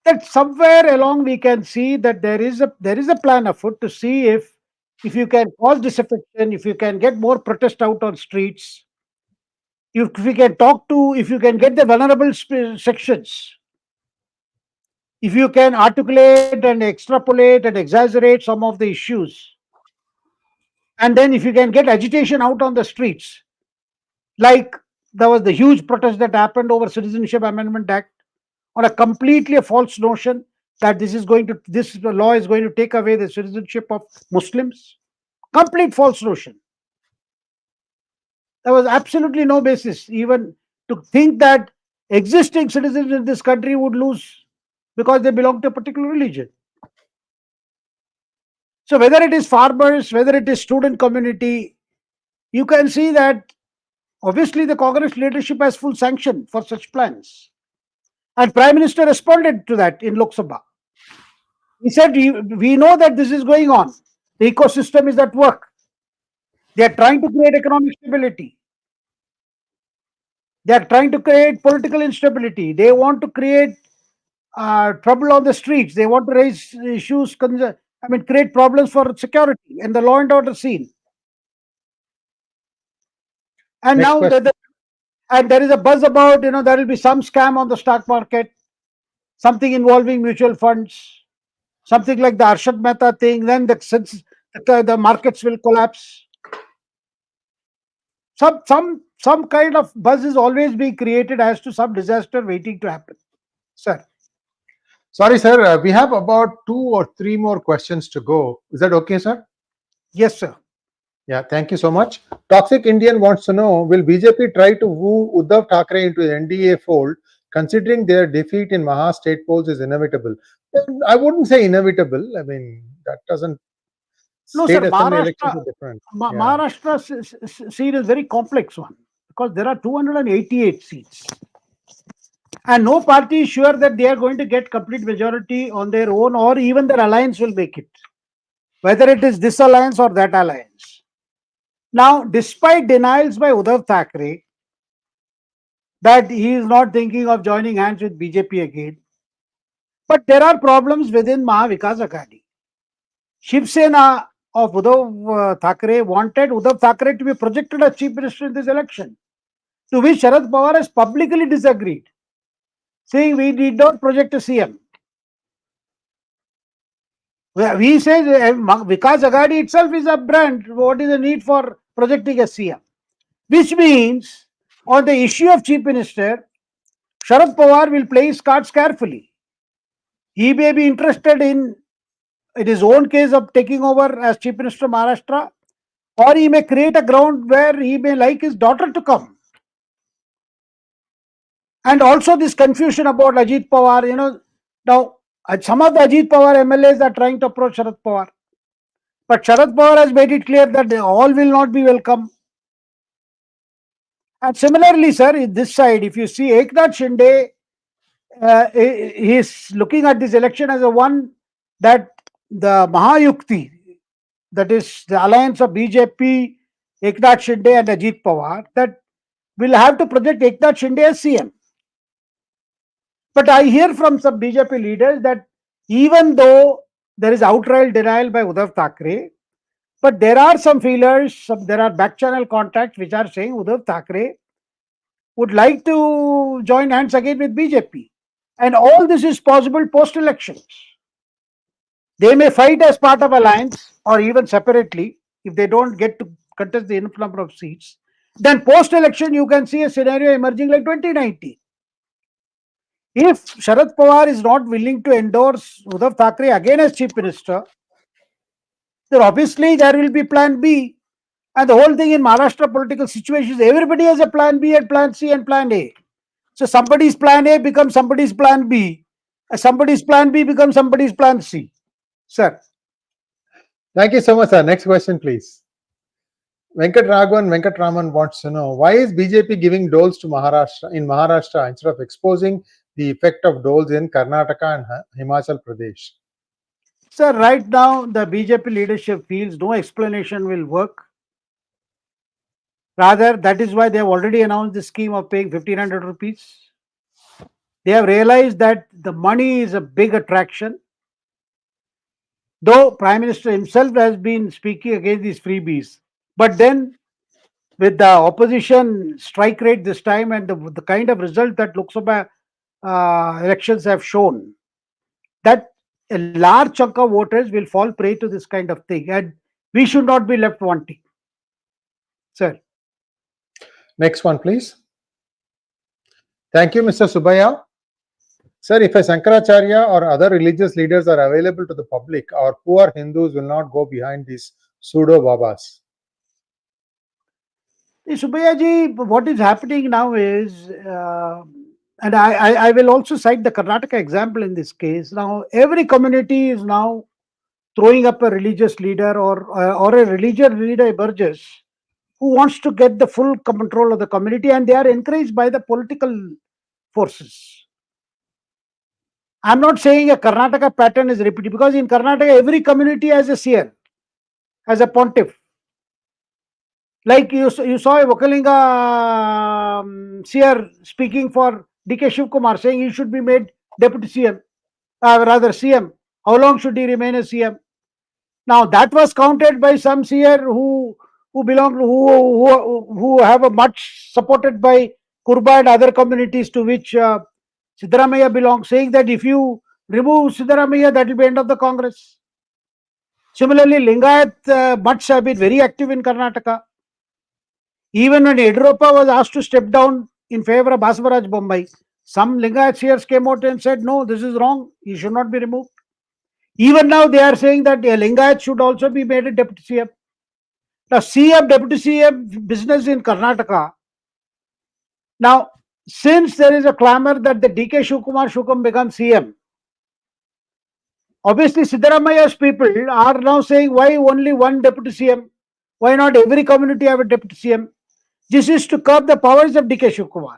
That somewhere along we can see that there is a plan afoot to see if you can cause disaffection, if you can get more protest out on streets, if we can if you can get the vulnerable sections, if you can articulate and extrapolate and exaggerate some of the issues, and then if you can get agitation out on the streets, like there was the huge protest that happened over Citizenship Amendment Act on a completely false notion that this law is going to take away the citizenship of Muslims. Complete false notion. There was absolutely no basis even to think that existing citizens in this country would lose because they belong to a particular religion. So whether it is farmers, whether it is student community, you can see that obviously the Congress leadership has full sanction for such plans. And Prime Minister responded to that in Lok Sabha. He said, we know that this is going on. The ecosystem is at work. They are trying to create economic stability. They are trying to create political instability. They want to create trouble on the streets. They want to raise issues, create problems for security and the law and order scene. And Next now there is a buzz about, there will be some scam on the stock market, something involving mutual funds, something like the Arshad Mehta thing. Then the markets will collapse. Some kind of buzz is always being created as to some disaster waiting to happen. Sir. Sorry, sir. We have about 2 or 3 more questions to go. Is that okay, sir? Yes, sir. Yeah, thank you so much. Toxic Indian wants to know, will BJP try to woo Uddhav Thackeray into the NDA fold, considering their defeat in Maha state polls is inevitable? I wouldn't say inevitable. I mean, that doesn't... No, state sir, assembly elections are different. Maharashtra seat is very complex one because there are 288 seats. And no party is sure that they are going to get complete majority on their own, or even their alliance will make it, whether it is this alliance or that alliance. Now, despite denials by Uddhav Thackeray that he is not thinking of joining hands with BJP again, but there are problems within Maha Vikas Aghadi. Shiv Sena of Uddhav Thackeray wanted Uddhav Thackeray to be projected as chief minister in this election, to which Sharad Pawar has publicly disagreed, saying we did not project a CM. We say Vikas Aghadi itself is a brand. What is the need for projecting a CM? Which means on the issue of chief minister, Sharad Pawar will play his cards carefully. He may be interested in his own case of taking over as chief minister of Maharashtra, or he may create a ground where he may like his daughter to come. And also this confusion about Ajit Pawar, now some of the Ajit Pawar MLAs are trying to approach Sharad Pawar. But Sharad Pawar has made it clear that they all will not be welcome. And similarly, sir, in this side, if you see 𝗥nath Shinde, he is looking at this election as a one that the Mahayukti, that is the alliance of BJP, 𝗥nath Shinde and Ajit Pawar, that will have to project 𝗥nath Shinde as CM. But I hear from some BJP leaders that even though there is outright denial by Uddhav Thackeray, but there are some feelers, there are back channel contacts which are saying Uddhav Thackeray would like to join hands again with BJP. And all this is possible post-elections. They may fight as part of alliance or even separately if they don't get to contest the enough number of seats. Then post-election, you can see a scenario emerging like 2019. If Sharad Pawar is not willing to endorse Uddhav Thackeray again as chief minister, then obviously there will be plan B. And the whole thing in Maharashtra political situations, everybody has a plan B and plan C and plan A. So somebody's plan A becomes somebody's plan B. And somebody's plan B becomes somebody's plan C. Sir. Thank you so much, sir. Next question, please. Venkatraman wants to know, why is BJP giving doles to Maharashtra instead of exposing the effect of doles in Karnataka and Himachal Pradesh? Sir, right now the BJP leadership feels no explanation will work. Rather, that is why they have already announced the scheme of paying 1,500 rupees. They have realized that the money is a big attraction. Though Prime Minister himself has been speaking against these freebies. But then, with the opposition strike rate this time and the kind of result that Lok Sabha elections have shown, that a large chunk of voters will fall prey to this kind of thing, and we should not be left wanting. Sir. Next one, please. Thank you, Mr. Subbiah. Sir, if a Shankaracharya or other religious leaders are available to the public, our poor Hindus will not go behind these pseudo-Babas. Subbiah ji, what is happening now is, and I will also cite the Karnataka example in this case. Now, every community is now throwing up a religious leader or a religious leader emerges who wants to get the full control of the community, and they are encouraged by the political forces. I'm not saying a Karnataka pattern is repeated, because in Karnataka, every community has a seer, has a pontiff. Like you saw a Vokalinga seer speaking for D.K. Shivkumar, saying he should be made deputy CM, rather CM. How long should he remain as CM? Now that was counted by some seer who belong, who have a much supported by Kurba and other communities to which Siddaramaiah belongs, saying that if you remove Siddaramaiah, that will be end of the Congress. Similarly, Lingayat Mutts have been very active in Karnataka. Even when Yediyurappa was asked to step down in favor of Basavaraj Bombay, some Lingayat seers came out and said, no, this is wrong, he should not be removed. Even now they are saying that Lingayat should also be made a deputy CM. Now, CM, deputy CM business in Karnataka. Now, since there is a clamor that the D.K. Shivkumar should become CM, obviously Siddaramaiah's people are now saying, why only one deputy CM? Why not every community have a deputy CM? This is to curb the powers of D.K. Shivkumar.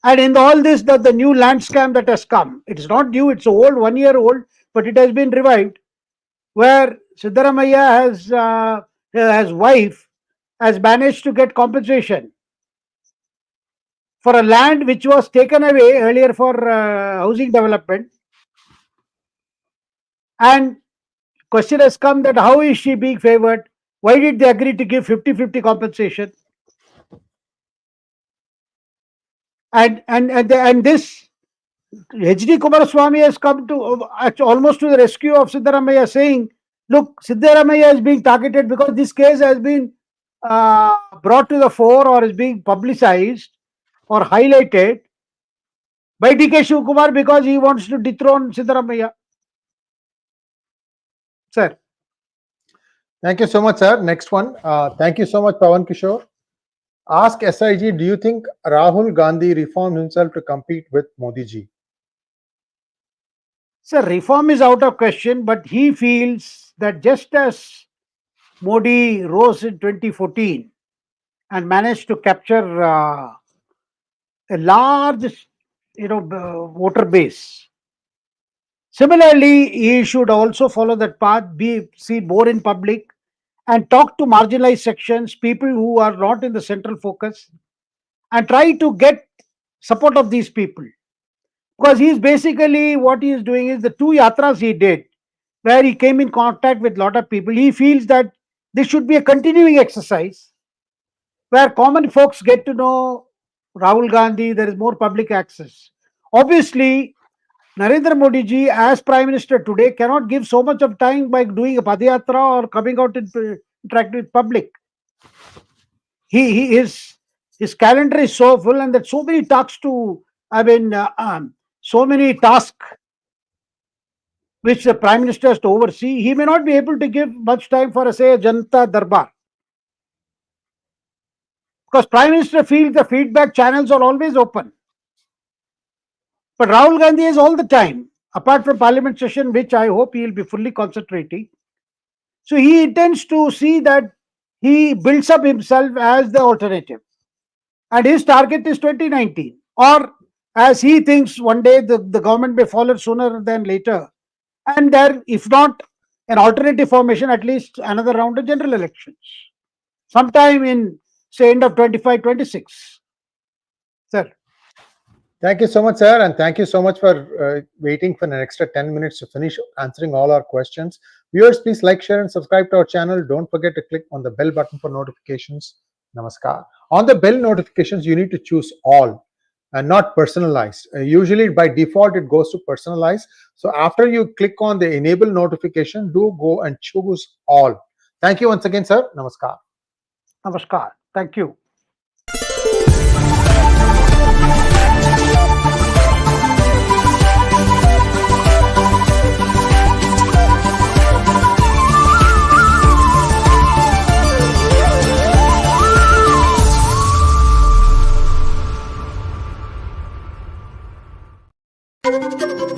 And in all this, the new land scam that has come, it's not new, it's old, 1 year old, but it has been revived, where Siddaramaiah his wife has managed to get compensation for a land which was taken away earlier for housing development. And question has come that how is she being favored? Why did they agree to give 50-50 compensation? And this H.D. Kumaraswamy has come to almost to the rescue of Siddaramaiah, saying, look, Siddaramaiah is being targeted because this case has been brought to the fore or is being publicized or highlighted by D.K. Shivkumar because he wants to dethrone Siddaramaiah. Sir. Thank you so much, sir. Next one. Thank you so much, Pawan Kishore. Ask SIG, do you think Rahul Gandhi reformed himself to compete with Modi ji? Sir, reform is out of question, but he feels that just as Modi rose in 2014 and managed to capture a large, voter base, similarly, he should also follow that path, be seen more in public, and talk to marginalized sections, people who are not in the central focus, and try to get support of these people. Because he's basically, what he is doing is the 2 yatras he did, where he came in contact with a lot of people. He feels that this should be a continuing exercise where common folks get to know Rahul Gandhi, there is more public access. Obviously, Narendra Modi ji, as Prime Minister today, cannot give so much of time by doing a Padayatra or coming out and interacting with public. His calendar is so full, and that so many talks to, so many tasks which the Prime Minister has to oversee, he may not be able to give much time for, say, a Janata Darbar. Because Prime Minister feels the feedback channels are always open. But Rahul Gandhi is all the time, apart from Parliament session, which I hope he will be fully concentrating. So he intends to see that he builds up himself as the alternative. And his target is 2019 or as he thinks one day the government may fall sooner than later. And there, if not an alternative formation, at least another round of general elections. Sometime in, say, end of 25, 26. Sir. Thank you so much, sir, and thank you so much for waiting for an extra 10 minutes to finish answering all our questions. Viewers, please like, share, and subscribe to our channel. Don't forget to click on the bell button for notifications. Namaskar. On the bell notifications, you need to choose all and not personalized. Usually, by default, it goes to personalized. So after you click on the enable notification, do go and choose all. Thank you once again, sir. Namaskar. Namaskar. Thank you. Thank you.